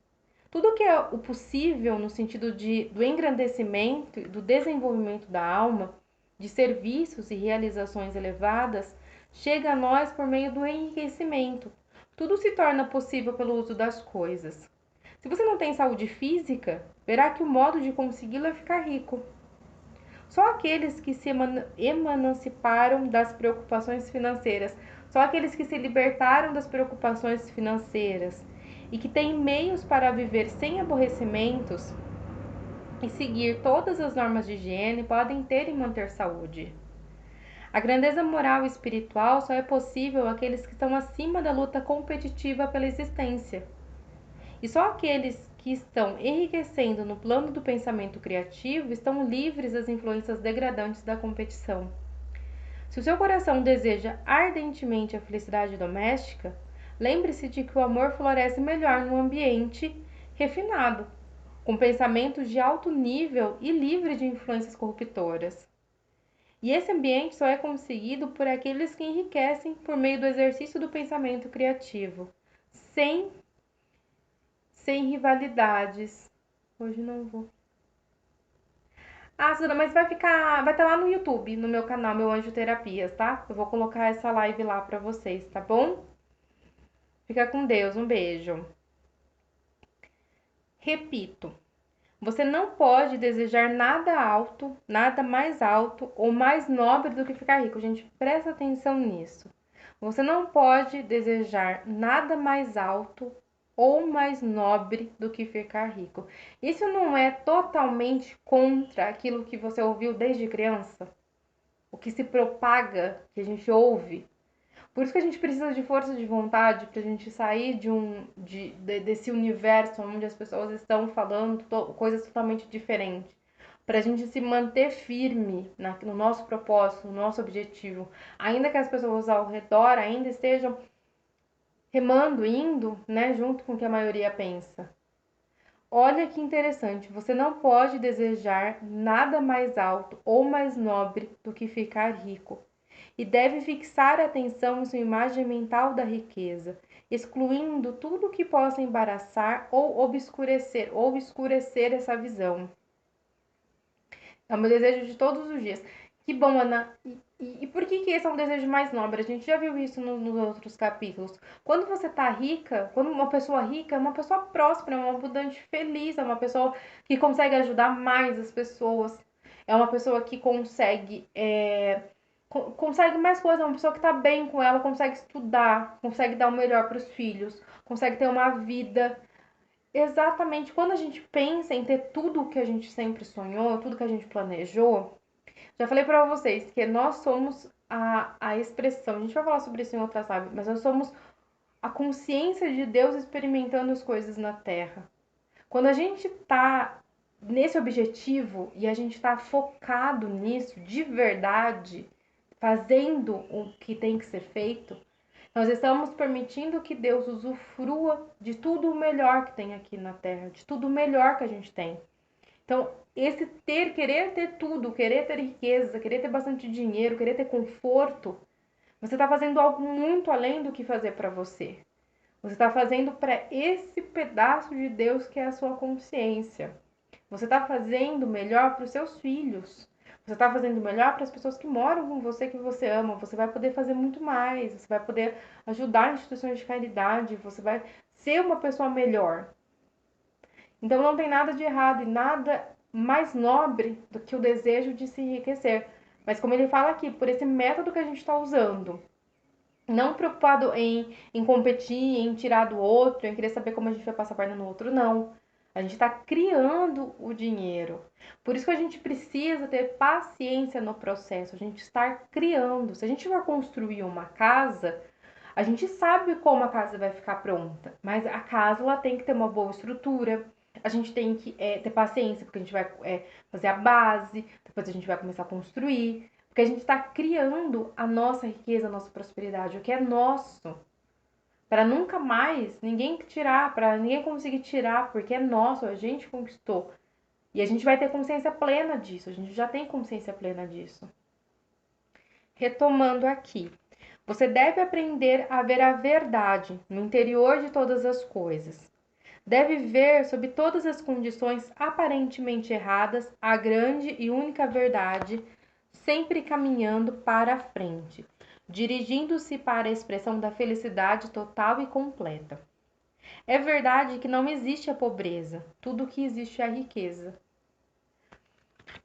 Tudo que é o possível no sentido do engrandecimento e do desenvolvimento da alma, de serviços e realizações elevadas, chega a nós por meio do enriquecimento. Tudo se torna possível pelo uso das coisas. Se você não tem saúde física, verá que o modo de consegui-la é ficar rico. Só aqueles que se emanciparam das preocupações financeiras, só aqueles que se libertaram das preocupações financeiras e que têm meios para viver sem aborrecimentos e seguir todas as normas de higiene podem ter e manter saúde. A grandeza moral e espiritual só é possível àqueles que estão acima da luta competitiva pela existência. E só aqueles que estão enriquecendo no plano do pensamento criativo estão livres das influências degradantes da competição. Se o seu coração deseja ardentemente a felicidade doméstica, lembre-se de que o amor floresce melhor num ambiente refinado, com pensamentos de alto nível e livre de influências corruptoras. E esse ambiente só é conseguido por aqueles que enriquecem por meio do exercício do pensamento criativo, sem rivalidades. Hoje não vou. Ah, Sura, mas vai estar lá no YouTube, no meu canal, meu Anjo Terapias, tá? Eu vou colocar essa live lá pra vocês, tá bom? Fica com Deus, um beijo. Repito, você não pode desejar nada alto, nada mais alto ou mais nobre do que ficar rico. Gente, presta atenção nisso. Você não pode desejar nada mais alto ou mais nobre do que ficar rico. Isso não é totalmente contra aquilo que você ouviu desde criança? O que se propaga, que a gente ouve? Por isso que a gente precisa de força de vontade para a gente sair desse universo onde as pessoas estão falando coisas totalmente diferentes. Para a gente se manter firme no nosso propósito, no nosso objetivo. Ainda que as pessoas ao redor ainda estejam remando, indo, né, junto com o que a maioria pensa. Olha que interessante, você não pode desejar nada mais alto ou mais nobre do que ficar rico. E deve fixar a atenção em sua imagem mental da riqueza, excluindo tudo que possa embaraçar ou obscurecer essa visão. É o meu desejo de todos os dias. Que bom, Ana. E por que esse é um desejo mais nobre? A gente já viu isso nos outros capítulos. Quando você tá rica, quando uma pessoa rica é uma pessoa próspera, é uma abundante feliz, é uma pessoa que consegue ajudar mais as pessoas, é uma pessoa que consegue mais coisas, é uma pessoa que tá bem com ela, consegue estudar, consegue dar o melhor para os filhos, consegue ter uma vida. Exatamente, quando a gente pensa em ter tudo o que a gente sempre sonhou, tudo que a gente planejou, já falei pra vocês que nós somos a expressão, a gente vai falar sobre isso em outra live, mas nós somos a consciência de Deus experimentando as coisas na Terra. Quando a gente tá nesse objetivo e a gente está focado nisso de verdade, fazendo o que tem que ser feito, nós estamos permitindo que Deus usufrua de tudo o melhor que tem aqui na Terra, de tudo o melhor que a gente tem. Então, esse querer ter tudo, querer ter riqueza, querer ter bastante dinheiro, querer ter conforto, você está fazendo algo muito além do que fazer para você. Você está fazendo para esse pedaço de Deus que é a sua consciência. Você está fazendo melhor para os seus filhos. Você está fazendo melhor para as pessoas que moram com você, que você ama. Você vai poder fazer muito mais. Você vai poder ajudar instituições de caridade. Você vai ser uma pessoa melhor. Então não tem nada de errado e nada mais nobre do que o desejo de se enriquecer. Mas como ele fala aqui, por esse método que a gente está usando, não preocupado em competir, em tirar do outro, em querer saber como a gente vai passar a perna no outro, não. A gente está criando o dinheiro. Por isso que a gente precisa ter paciência no processo, a gente estar criando. Se a gente for construir uma casa, a gente sabe como a casa vai ficar pronta, mas a casa ela tem que ter uma boa estrutura. A gente tem que ter paciência, porque a gente vai fazer a base, depois a gente vai começar a construir. Porque a gente está criando a nossa riqueza, a nossa prosperidade, o que é nosso. Para nunca mais ninguém tirar, para ninguém conseguir tirar, porque é nosso, a gente conquistou. E a gente vai ter consciência plena disso, a gente já tem consciência plena disso. Retomando aqui, você deve aprender a ver a verdade no interior de todas as coisas. Deve ver, sob todas as condições aparentemente erradas, a grande e única verdade, sempre caminhando para a frente, dirigindo-se para a expressão da felicidade total e completa. É verdade que não existe a pobreza, tudo o que existe é a riqueza.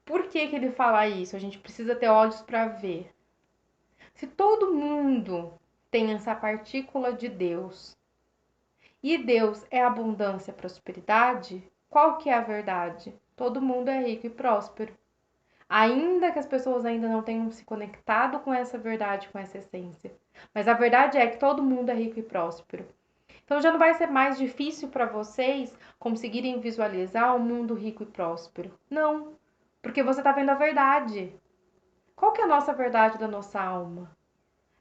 Por que ele fala isso? A gente precisa ter olhos para ver. Se todo mundo tem essa partícula de Deus, e Deus é abundância e prosperidade, qual que é a verdade? Todo mundo é rico e próspero. Ainda que as pessoas ainda não tenham se conectado com essa verdade, com essa essência. Mas a verdade é que todo mundo é rico e próspero. Então já não vai ser mais difícil para vocês conseguirem visualizar um mundo rico e próspero. Não, porque você está vendo a verdade. Qual que é a nossa verdade da nossa alma?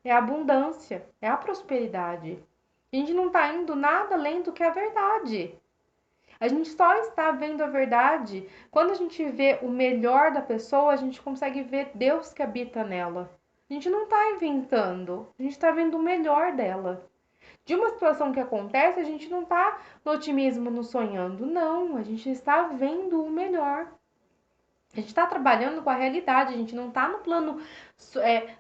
É a abundância, é a prosperidade. A gente não está indo nada além do que a verdade. A gente só está vendo a verdade. Quando a gente vê o melhor da pessoa, a gente consegue ver Deus que habita nela. A gente não está inventando, a gente está vendo o melhor dela. De uma situação que acontece, a gente não está no otimismo, no sonhando. Não, a gente está vendo o melhor. A gente está trabalhando com a realidade, a gente não está no plano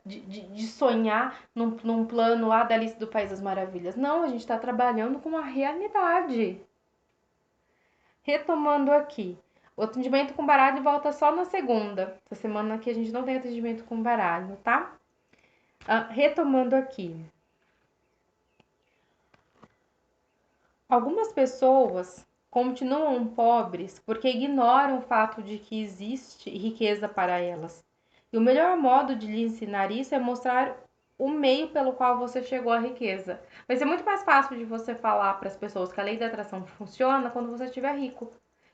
de sonhar, num plano lá da Alice do País das Maravilhas. Não, a gente está trabalhando com a realidade. Retomando aqui, o atendimento com baralho volta só na segunda. Essa semana aqui a gente não tem atendimento com baralho, tá? Retomando aqui. Algumas pessoas continuam pobres porque ignoram o fato de que existe riqueza para elas. E o melhor modo de lhe ensinar isso é mostrar o meio pelo qual você chegou à riqueza. Vai ser muito mais fácil de você falar para as pessoas que a lei da atração funciona quando você estiver rico.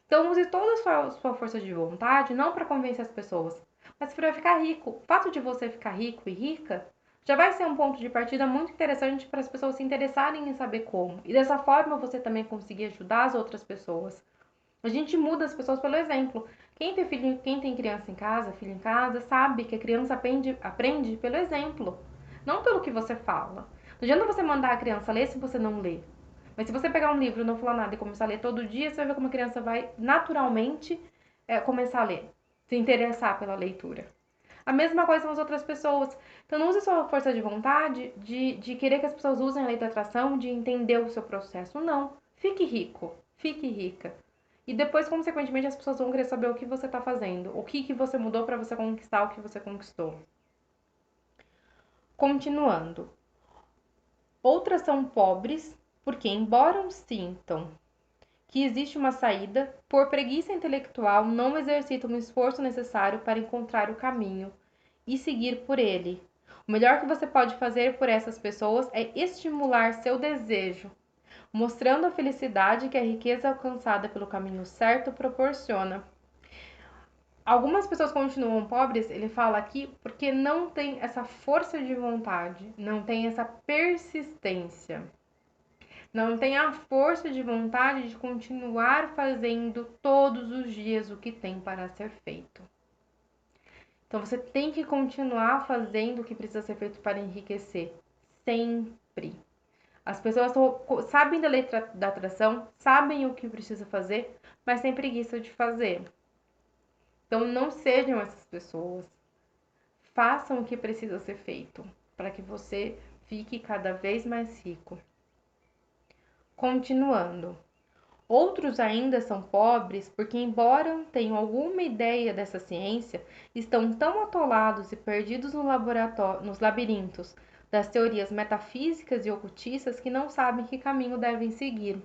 Então use toda a sua força de vontade, não para convencer as pessoas, mas para ficar rico. O fato de você ficar rico e rica já vai ser um ponto de partida muito interessante para as pessoas se interessarem em saber como. E dessa forma você também conseguir ajudar as outras pessoas. A gente muda as pessoas pelo exemplo. Quem tem filho, quem tem criança em casa, filho em casa, sabe que a criança aprende pelo exemplo, não pelo que você fala. Não adianta você mandar a criança ler se você não lê. Mas se você pegar um livro, não falar nada e começar a ler todo dia, você vai ver como a criança vai naturalmente começar a ler, se interessar pela leitura. A mesma coisa com as outras pessoas. Então não use sua força de vontade de querer que as pessoas usem a lei da atração, de entender o seu processo. Não. Fique rico. Fique rica. E depois, consequentemente, as pessoas vão querer saber o que você está fazendo. O que você mudou para você conquistar o que você conquistou. Continuando. Outras são pobres porque, embora sintam que existe uma saída, por preguiça intelectual não exercitam o esforço necessário para encontrar o caminho e seguir por ele. O melhor que você pode fazer por essas pessoas é estimular seu desejo. mostrando a felicidade que a riqueza alcançada pelo caminho certo proporciona. Algumas pessoas continuam pobres, ele fala aqui, porque não tem essa força de vontade, não tem essa persistência, não tem a força de vontade de continuar fazendo todos os dias o que tem para ser feito. Então você tem que continuar fazendo o que precisa ser feito para enriquecer, sempre. As pessoas sabem da lei da atração, sabem o que precisa fazer, mas têm preguiça de fazer. Então não sejam essas pessoas. Façam o que precisa ser feito para que você fique cada vez mais rico. Continuando. Outros ainda são pobres porque, embora tenham alguma ideia dessa ciência, estão tão atolados e perdidos no nos labirintos das teorias metafísicas e ocultistas que não sabem que caminho devem seguir.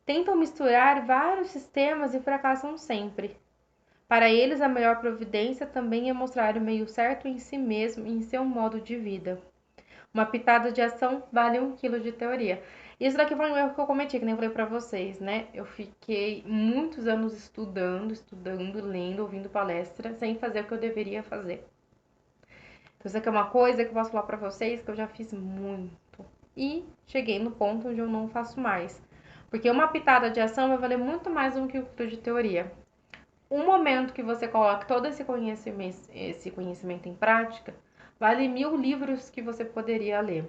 Tentam misturar vários sistemas e fracassam sempre. Para eles, a melhor providência também é mostrar o meio certo em si mesmo e em seu modo de vida. Uma pitada de ação vale 1 quilo de teoria. Isso daqui foi um erro que eu cometi, que nem eu falei pra vocês, né? Eu fiquei muitos anos estudando, lendo, ouvindo palestra, sem fazer o que eu deveria fazer. Então, isso aqui é uma coisa que eu posso falar pra vocês que eu já fiz muito. E cheguei no ponto onde eu não faço mais. Porque uma pitada de ação vai valer muito mais do que 1 quilo de teoria. Um momento que você coloque todo esse conhecimento em prática, vale 1000 livros que você poderia ler.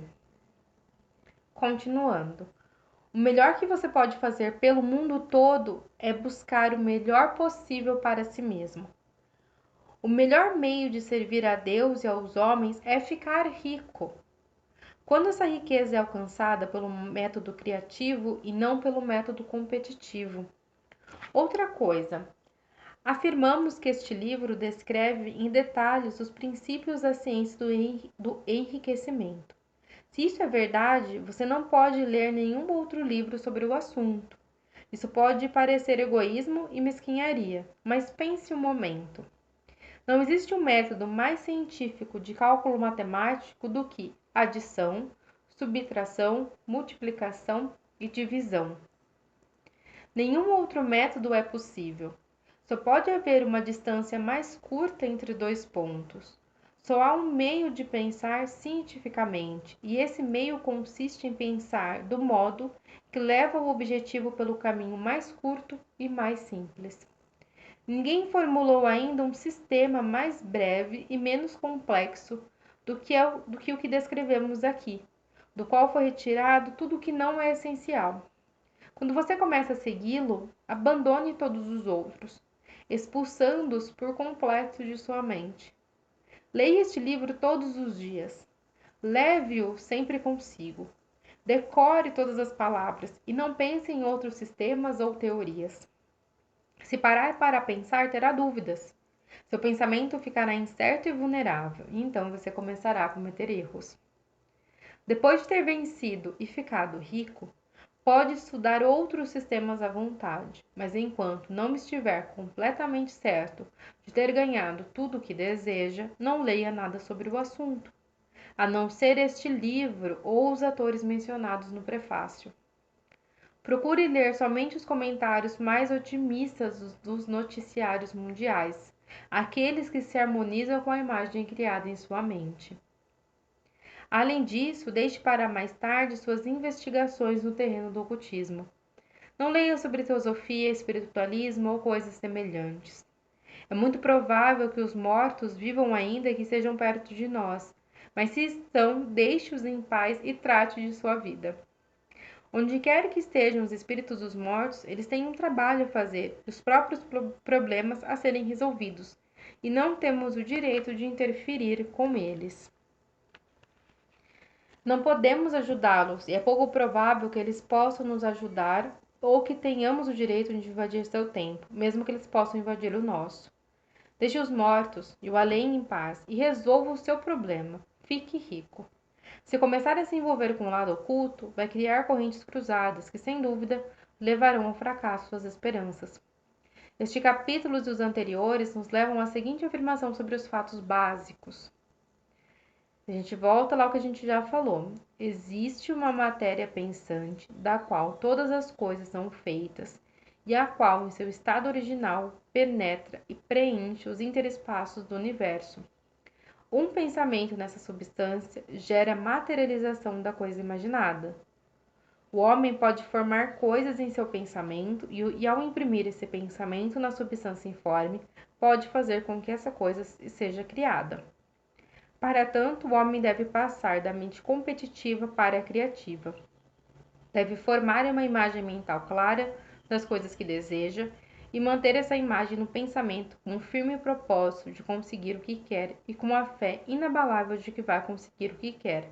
Continuando. O melhor que você pode fazer pelo mundo todo é buscar o melhor possível para si mesmo. O melhor meio de servir a Deus e aos homens é ficar rico. Quando essa riqueza é alcançada pelo método criativo e não pelo método competitivo. Outra coisa, afirmamos que este livro descreve em detalhes os princípios da ciência do enriquecimento. Se isso é verdade, você não pode ler nenhum outro livro sobre o assunto. Isso pode parecer egoísmo e mesquinharia, mas pense um momento. Não existe um método mais científico de cálculo matemático do que adição, subtração, multiplicação e divisão. Nenhum outro método é possível. Só pode haver uma distância mais curta entre dois pontos. Só há um meio de pensar cientificamente, e esse meio consiste em pensar do modo que leva ao objetivo pelo caminho mais curto e mais simples. Ninguém formulou ainda um sistema mais breve e menos complexo do que o que descrevemos aqui, do qual foi retirado tudo o que não é essencial. Quando você começa a segui-lo, abandone todos os outros, expulsando-os por completo de sua mente. Leia este livro todos os dias. Leve-o sempre consigo. Decore todas as palavras e não pense em outros sistemas ou teorias. Se parar para pensar, terá dúvidas. Seu pensamento ficará incerto e vulnerável, e então você começará a cometer erros. Depois de ter vencido e ficado rico, pode estudar outros sistemas à vontade, mas enquanto não estiver completamente certo de ter ganhado tudo o que deseja, não leia nada sobre o assunto, a não ser este livro ou os autores mencionados no prefácio. Procure ler somente os comentários mais otimistas dos noticiários mundiais, aqueles que se harmonizam com a imagem criada em sua mente. Além disso, deixe para mais tarde suas investigações no terreno do ocultismo. Não leia sobre teosofia, espiritualismo ou coisas semelhantes. É muito provável que os mortos vivam ainda e que estejam perto de nós, mas se estão, deixe-os em paz e trate de sua vida. Onde quer que estejam os espíritos dos mortos, eles têm um trabalho a fazer, os próprios problemas a serem resolvidos, e não temos o direito de interferir com eles. Não podemos ajudá-los, e é pouco provável que eles possam nos ajudar ou que tenhamos o direito de invadir seu tempo, mesmo que eles possam invadir o nosso. Deixe os mortos e o além em paz e resolva o seu problema. Fique rico. Se começar a se envolver com o lado oculto, vai criar correntes cruzadas que, sem dúvida, levarão ao fracasso suas esperanças. Este capítulo e os anteriores nos levam à seguinte afirmação sobre os fatos básicos. A gente volta lá ao que a gente já falou. existe uma matéria pensante, da qual todas as coisas são feitas, e a qual, em seu estado original, penetra e preenche os interespaços do universo. Um pensamento nessa substância gera a materialização da coisa imaginada. O homem pode formar coisas em seu pensamento e ao imprimir esse pensamento na substância informe, pode fazer com que essa coisa seja criada. Para tanto, o homem deve passar da mente competitiva para a criativa. Deve formar uma imagem mental clara das coisas que deseja e manter essa imagem no pensamento com um firme propósito de conseguir o que quer e com a fé inabalável de que vai conseguir o que quer,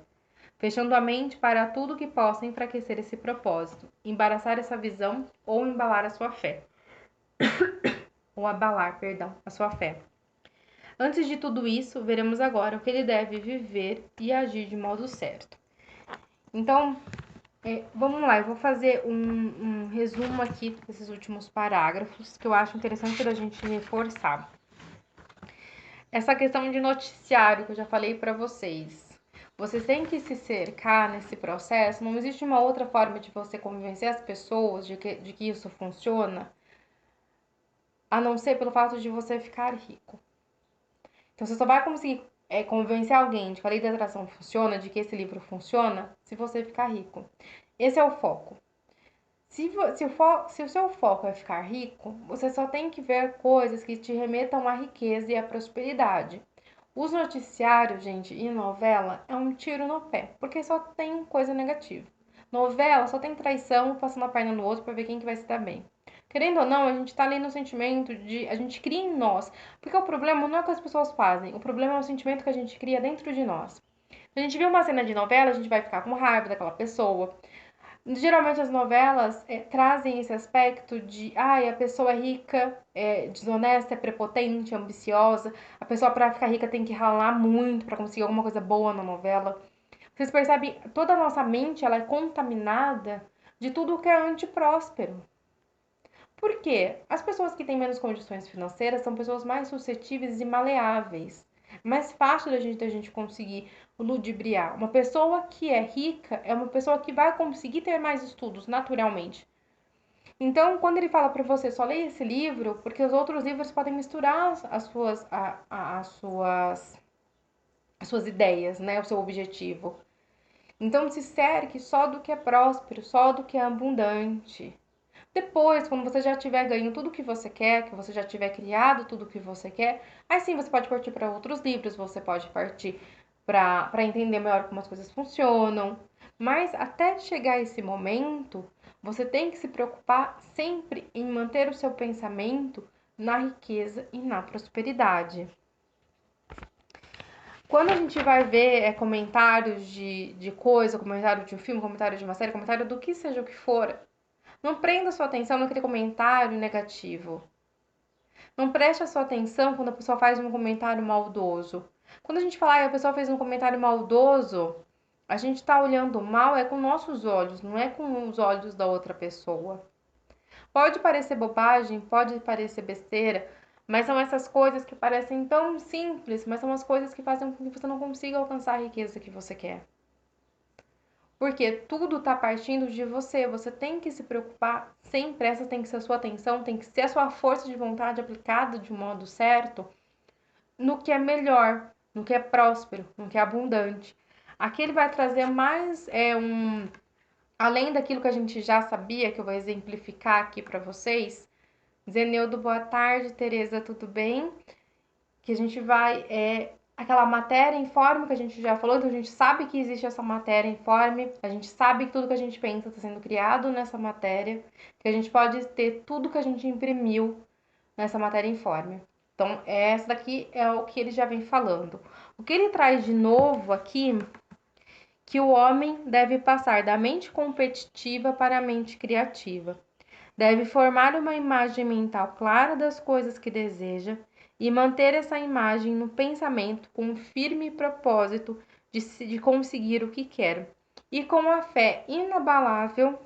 fechando a mente para tudo que possa enfraquecer esse propósito, embaraçar essa visão ou embalar a sua fé. Ou abalar, perdão, a sua fé. Antes de tudo isso, veremos agora o que ele deve viver e agir de modo certo. Então, vamos lá, eu vou fazer um resumo aqui desses últimos parágrafos que eu acho interessante da gente reforçar. Essa questão de noticiário que eu já falei para vocês. Vocês têm que se cercar nesse processo. Não existe uma outra forma de você convencer as pessoas de que isso funciona, a não ser pelo fato de você ficar rico. Então, você só vai conseguir convencer alguém de que a lei da atração funciona, de que esse livro funciona, se você ficar rico. Esse é o foco. Se o seu foco é ficar rico, você só tem que ver coisas que te remetam à riqueza e à prosperidade. Os noticiários, gente, e novela é um tiro no pé, porque só tem coisa negativa. Novela só tem traição, passando a perna no outro para ver quem que vai se dar bem. Querendo ou não, a gente tá ali no sentimento de... A gente cria em nós. Porque o problema não é o que as pessoas fazem, o problema é o sentimento que a gente cria dentro de nós. Se a gente vê uma cena de novela, a gente vai ficar com raiva daquela pessoa. Geralmente as novelas trazem esse aspecto de a pessoa é rica, é desonesta, é prepotente, é ambiciosa. A pessoa para ficar rica tem que ralar muito para conseguir alguma coisa boa na novela. Vocês percebem, toda a nossa mente ela é contaminada de tudo que é antipróspero. Por quê? As pessoas que têm menos condições financeiras são pessoas mais suscetíveis e maleáveis. Mais fácil da gente conseguir ludibriar. Uma pessoa que é rica é uma pessoa que vai conseguir ter mais estudos naturalmente. Então, quando ele fala para você só leia esse livro, porque os outros livros podem misturar as suas ideias, né, o seu objetivo. Então, se cerque só do que é próspero, só do que é abundante. Depois, quando você já tiver ganho tudo que você quer, que você já tiver criado tudo que você quer, aí sim você pode partir para outros livros, você pode partir para entender melhor como as coisas funcionam. Mas até chegar esse momento, você tem que se preocupar sempre em manter o seu pensamento na riqueza e na prosperidade. Quando a gente vai ver comentários de coisa, comentário de um filme, comentário de uma série, comentário do que seja o que for, não prenda sua atenção naquele comentário negativo. Não preste a sua atenção quando a pessoa faz um comentário maldoso. Quando a gente fala que a pessoa fez um comentário maldoso, a gente está olhando mal com nossos olhos, não é com os olhos da outra pessoa. Pode parecer bobagem, pode parecer besteira, mas são essas coisas que parecem tão simples, mas são as coisas que fazem com que você não consiga alcançar a riqueza que você quer. Porque tudo está partindo de você. Você tem que se preocupar sempre. Essa tem que ser a sua atenção, tem que ser a sua força de vontade aplicada de um modo certo no que é melhor, no que é próspero, no que é abundante. Aqui ele vai trazer mais além daquilo que a gente já sabia, que eu vou exemplificar aqui para vocês. Zeneudo, boa tarde. Tereza, tudo bem? Que a gente vai aquela matéria informe que a gente já falou, então a gente sabe que existe essa matéria informe, a gente sabe que tudo que a gente pensa está sendo criado nessa matéria, que a gente pode ter tudo que a gente imprimiu nessa matéria informe. Então, essa daqui é o que ele já vem falando. O que ele traz de novo aqui, que o homem deve passar da mente competitiva para a mente criativa. Deve formar uma imagem mental clara das coisas que deseja e manter essa imagem no pensamento com um firme propósito de conseguir o que quer e com a fé inabalável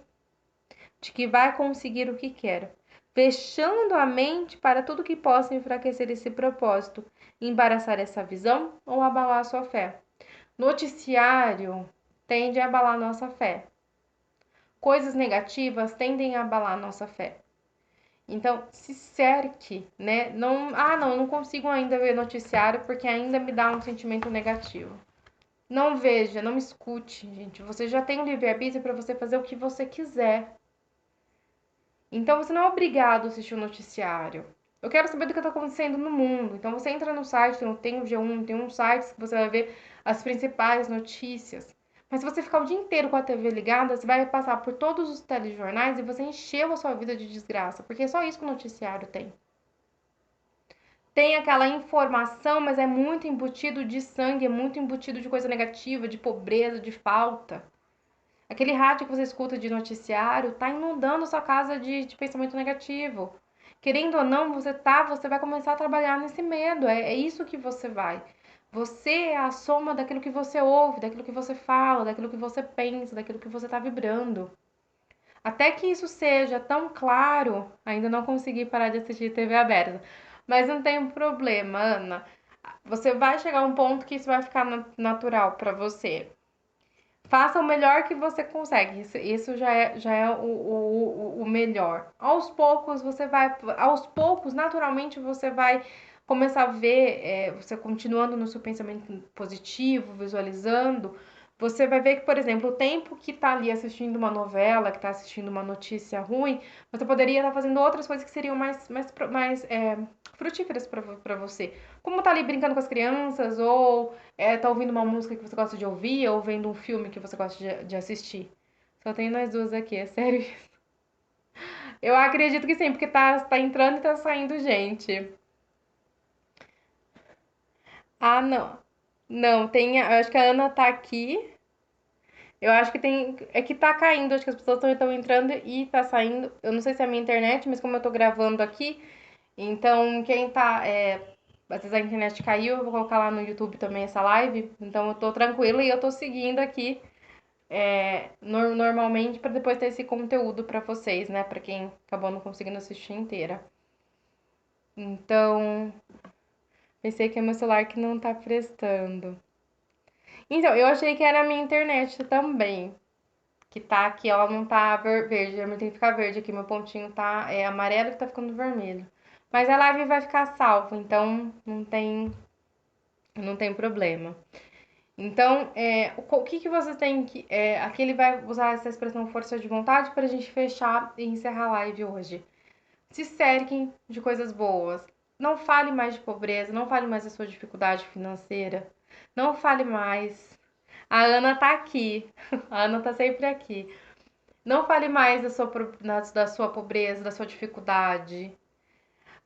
de que vai conseguir o que quer, fechando a mente para tudo que possa enfraquecer esse propósito, embaraçar essa visão ou abalar sua fé. Noticiário tende a abalar a nossa fé. Coisas negativas tendem a abalar a nossa fé. Então, se cerque, né? Não consigo ainda ver noticiário porque ainda me dá um sentimento negativo. Não veja, não me escute, gente. Você já tem o livre-arbítrio para você fazer o que você quiser. Então, você não é obrigado a assistir o noticiário. Eu quero saber do que está acontecendo no mundo. Então, você entra no site, tem o G1, tem uns sites que você vai ver as principais notícias. Mas se você ficar o dia inteiro com a TV ligada, você vai passar por todos os telejornais e você encheu a sua vida de desgraça. Porque é só isso que o noticiário tem. Tem aquela informação, mas é muito embutido de sangue, é muito embutido de coisa negativa, de pobreza, de falta. Aquele rádio que você escuta de noticiário tá inundando sua casa de pensamento negativo. Querendo ou não, você vai começar a trabalhar nesse medo. É isso que você vai. Você é a soma daquilo que você ouve, daquilo que você fala, daquilo que você pensa, daquilo que você tá vibrando. Até que isso seja tão claro, ainda não consegui parar de assistir TV aberta. Mas não tem problema, Ana. Você vai chegar a um ponto que isso vai ficar natural para você. Faça o melhor que você consegue. Isso já é o melhor. Aos poucos, naturalmente, você vai começar a ver, você continuando no seu pensamento positivo, visualizando, você vai ver que, por exemplo, o tempo que tá ali assistindo uma novela, que tá assistindo uma notícia ruim, você poderia estar fazendo outras coisas que seriam mais frutíferas para você. Como tá ali brincando com as crianças, ou tá ouvindo uma música que você gosta de ouvir, ou vendo um filme que você gosta de assistir. Só tem nós duas aqui, é sério. Eu acredito que sim, porque tá entrando e tá saindo gente. Ah, não. Não, eu acho que a Ana tá aqui. Eu acho que tem. É que tá caindo, acho que as pessoas estão entrando e tá saindo. Eu não sei se é a minha internet, mas como eu tô gravando aqui, então quem tá. Às vezes a internet caiu, eu vou colocar lá no YouTube também essa live. Então eu tô tranquila e eu tô seguindo aqui normalmente para depois ter esse conteúdo para vocês, né? Para quem acabou não conseguindo assistir inteira. Então, pensei que é meu celular que não tá prestando. Então, eu achei que era a minha internet também. Que tá aqui, ela não tá verde. Geralmente tem que ficar verde aqui. Meu pontinho tá amarelo que tá ficando vermelho. Mas a live vai ficar salva, então não tem problema. Então, o que que você tem que. Aqui ele vai usar essa expressão força de vontade para a gente fechar e encerrar a live hoje. Se cerquem de coisas boas. Não fale mais de pobreza, não fale mais da sua dificuldade financeira. Não fale mais. A Ana tá aqui. A Ana tá sempre aqui. Não fale mais da sua pobreza, da sua dificuldade.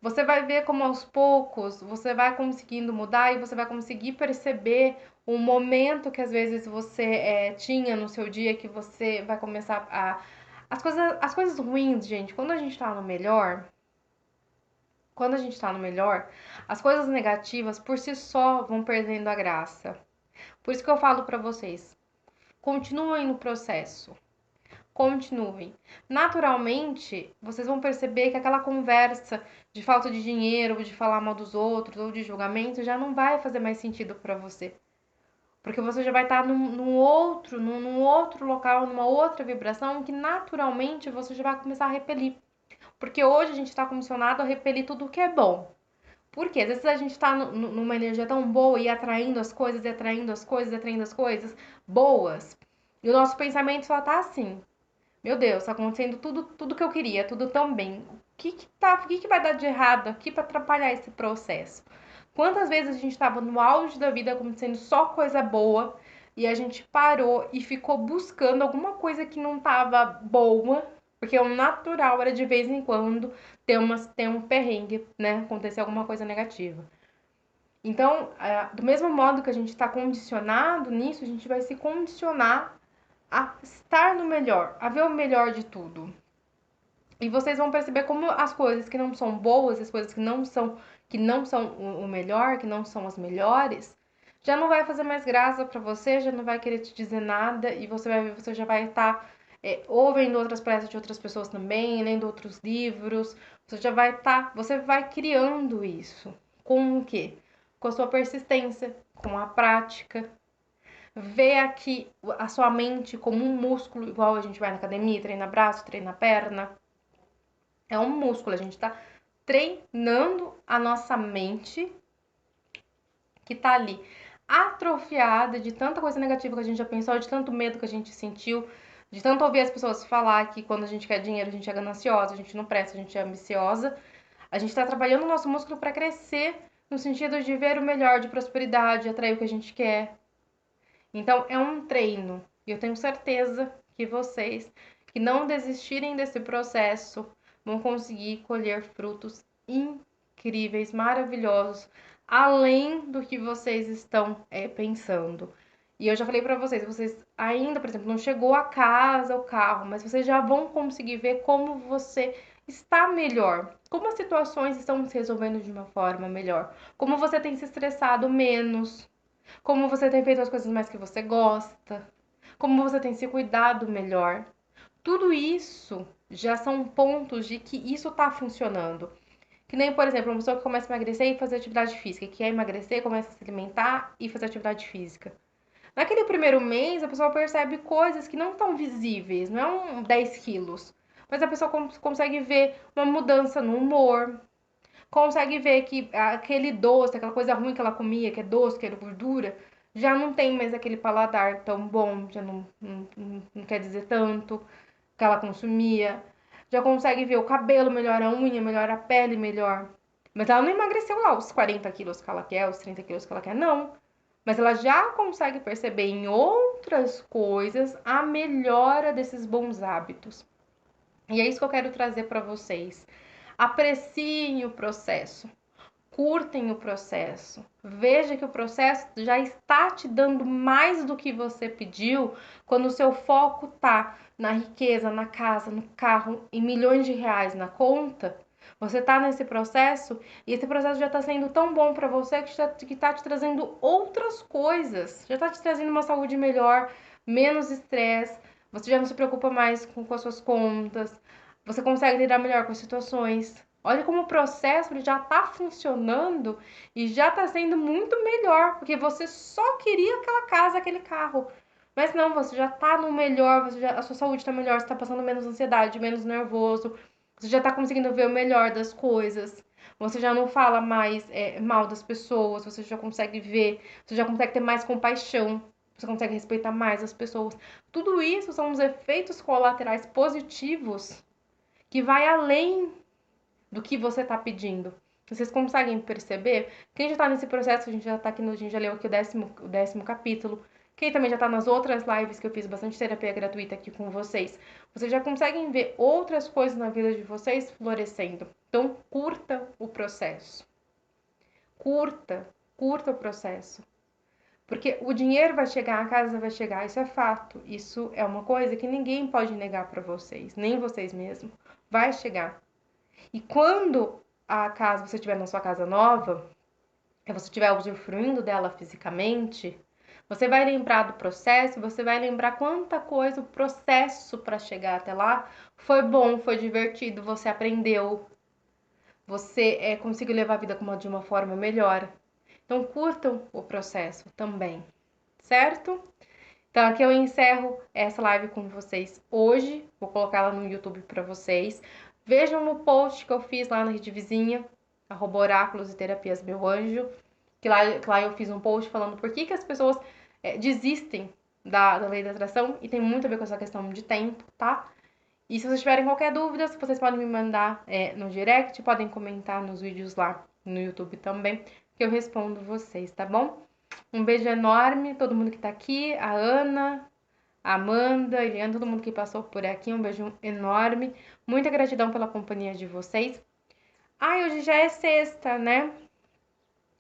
Você vai ver como aos poucos você vai conseguindo mudar e você vai conseguir perceber o momento que às vezes você tinha no seu dia que você vai começar a. As coisas ruins, gente, quando a gente tá no melhor, as coisas negativas por si só vão perdendo a graça. Por isso que eu falo pra vocês, continuem no processo. Continuem. Naturalmente, vocês vão perceber que aquela conversa de falta de dinheiro, ou de falar mal dos outros, ou de julgamento, já não vai fazer mais sentido para você. Porque você já vai estar num outro local, numa outra vibração, que naturalmente você já vai começar a repelir. Porque hoje a gente está condicionado a repelir tudo que é bom. Porque às vezes a gente tá numa energia tão boa e atraindo as coisas, e atraindo as coisas, e atraindo as coisas boas. E o nosso pensamento só tá assim. Meu Deus, tá acontecendo tudo que eu queria, tudo tão bem. O que vai dar de errado aqui pra atrapalhar esse processo? Quantas vezes a gente tava no auge da vida acontecendo só coisa boa e a gente parou e ficou buscando alguma coisa que não tava boa, porque o natural era de vez em quando ter um perrengue, né? Acontecer alguma coisa negativa. Então, do mesmo modo que a gente está condicionado nisso, a gente vai se condicionar a estar no melhor, a ver o melhor de tudo. E vocês vão perceber como as coisas que não são boas, as coisas que não são o melhor, que não são as melhores, já não vai fazer mais graça pra você, já não vai querer te dizer nada e você vai ver, você já vai estar ou vendo outras palestras de outras pessoas também, lendo outros livros, você vai criando isso. Com o quê? Com a sua persistência, com a prática. Vê aqui a sua mente como um músculo, igual a gente vai na academia, treina braço, treina perna. É um músculo, a gente tá treinando a nossa mente que tá ali atrofiada de tanta coisa negativa que a gente já pensou, de tanto medo que a gente sentiu, de tanto ouvir as pessoas falar que quando a gente quer dinheiro a gente é gananciosa, a gente não presta, a gente é ambiciosa. A gente tá trabalhando o nosso músculo para crescer no sentido de ver o melhor, de prosperidade, de atrair o que a gente quer. Então é um treino. E eu tenho certeza que vocês que não desistirem desse processo vão conseguir colher frutos incríveis, maravilhosos, além do que vocês estão pensando. E eu já falei para vocês, vocês ainda, por exemplo, não chegou a casa, o carro, mas vocês já vão conseguir ver como você está melhor, como as situações estão se resolvendo de uma forma melhor, como você tem se estressado menos, como você tem feito as coisas mais que você gosta, como você tem se cuidado melhor. Tudo isso já são pontos de que isso tá funcionando. Que nem, por exemplo, uma pessoa que começa a emagrecer e fazer atividade física, que quer emagrecer, começa a se alimentar e fazer atividade física. Naquele primeiro mês, a pessoa percebe coisas que não estão visíveis, não é um 10 quilos. Mas a pessoa consegue ver uma mudança no humor, consegue ver que aquele doce, aquela coisa ruim que ela comia, que é doce, que era gordura, já não tem mais aquele paladar tão bom, já não quer dizer tanto que ela consumia. Já consegue ver o cabelo melhor, a unha melhor, a pele melhor. Mas ela não emagreceu lá os 40 quilos que ela quer, os 30 quilos que ela quer, não. Mas ela já consegue perceber em outras coisas a melhora desses bons hábitos. E é isso que eu quero trazer para vocês. Apreciem o processo, curtem o processo. Veja que o processo já está te dando mais do que você pediu quando o seu foco tá na riqueza, na casa, no carro, em milhões de reais na conta. Você tá nesse processo e esse processo já tá sendo tão bom para você que tá te trazendo outras coisas. Já tá te trazendo uma saúde melhor, menos estresse. Você já não se preocupa mais com as suas contas. Você consegue lidar melhor com as situações. Olha como o processo já está funcionando e já está sendo muito melhor, porque você só queria aquela casa, aquele carro. Mas não, você já está no melhor, a sua saúde está melhor, você está passando menos ansiedade, menos nervoso, você já está conseguindo ver o melhor das coisas. Você já não fala mais mal das pessoas, você já consegue ver, você já consegue ter mais compaixão, você consegue respeitar mais as pessoas. Tudo isso são os efeitos colaterais positivos que vai além do que você está pedindo. Vocês conseguem perceber? Quem já está nesse processo, a gente já tá aqui a gente já leu aqui o décimo capítulo. Quem também já está nas outras lives que eu fiz bastante terapia gratuita aqui com vocês, vocês já conseguem ver outras coisas na vida de vocês florescendo. Então, curta o processo. Curta, curta o processo. Porque o dinheiro vai chegar, a casa vai chegar, isso é fato. Isso é uma coisa que ninguém pode negar para vocês, nem vocês mesmos. Vai chegar. E quando a casa, você estiver na sua casa nova, e você estiver usufruindo dela fisicamente, você vai lembrar do processo, você vai lembrar quanta coisa o processo para chegar até lá foi bom, foi divertido, você aprendeu, você conseguiu levar a vida de uma forma melhor. Então curtam o processo também, certo? Então aqui eu encerro essa live com vocês hoje. Vou colocar ela no YouTube para vocês. Vejam no post que eu fiz lá na Rede Vizinha, @oráculos e terapias meu anjo, que lá eu fiz um post falando por que as pessoas desistem da lei da atração e tem muito a ver com essa questão de tempo, tá? E se vocês tiverem qualquer dúvida, vocês podem me mandar no direct, podem comentar nos vídeos lá no YouTube também, que eu respondo vocês, tá bom? Um beijo enorme, todo mundo que tá aqui, a Ana, a Amanda, a Eliana, todo mundo que passou por aqui, um beijo enorme. Muita gratidão pela companhia de vocês. Ai, hoje já é sexta, né?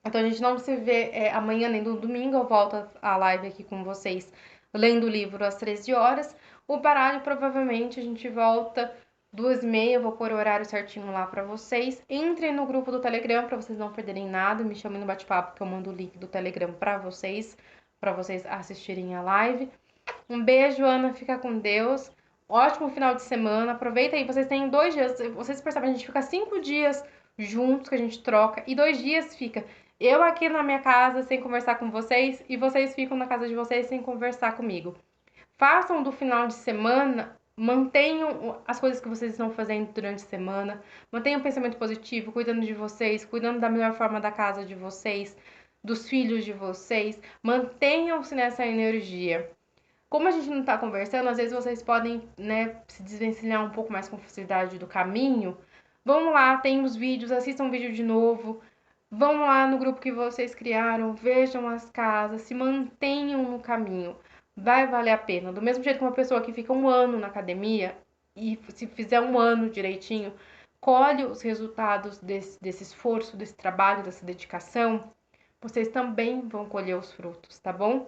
Então a gente não se vê amanhã nem no domingo, eu volto a live aqui com vocês lendo o livro às 13 horas. O baralho provavelmente a gente volta 2h30, eu vou pôr o horário certinho lá pra vocês. Entrem no grupo do Telegram pra vocês não perderem nada, me chamem no bate-papo que eu mando o link do Telegram pra vocês assistirem a live. Um beijo, Ana, fica com Deus. Ótimo final de semana, aproveita aí, vocês têm 2 dias, vocês percebem, a gente fica 5 dias juntos, que a gente troca, e 2 dias fica Eu aqui na minha casa sem conversar com vocês e vocês ficam na casa de vocês sem conversar comigo. Façam do final de semana, mantenham as coisas que vocês estão fazendo durante a semana, mantenham o pensamento positivo, cuidando de vocês, cuidando da melhor forma da casa de vocês, dos filhos de vocês, mantenham-se nessa energia. Como a gente não tá conversando, às vezes vocês podem, né, se desvencilhar um pouco mais com facilidade do caminho. Vamos lá, tem os vídeos, assistam o vídeo de novo. Vão lá no grupo que vocês criaram, vejam as casas, se mantenham no caminho. Vai valer a pena. Do mesmo jeito que uma pessoa que fica um ano na academia e se fizer um ano direitinho, colhe os resultados desse esforço, desse trabalho, dessa dedicação, vocês também vão colher os frutos, tá bom?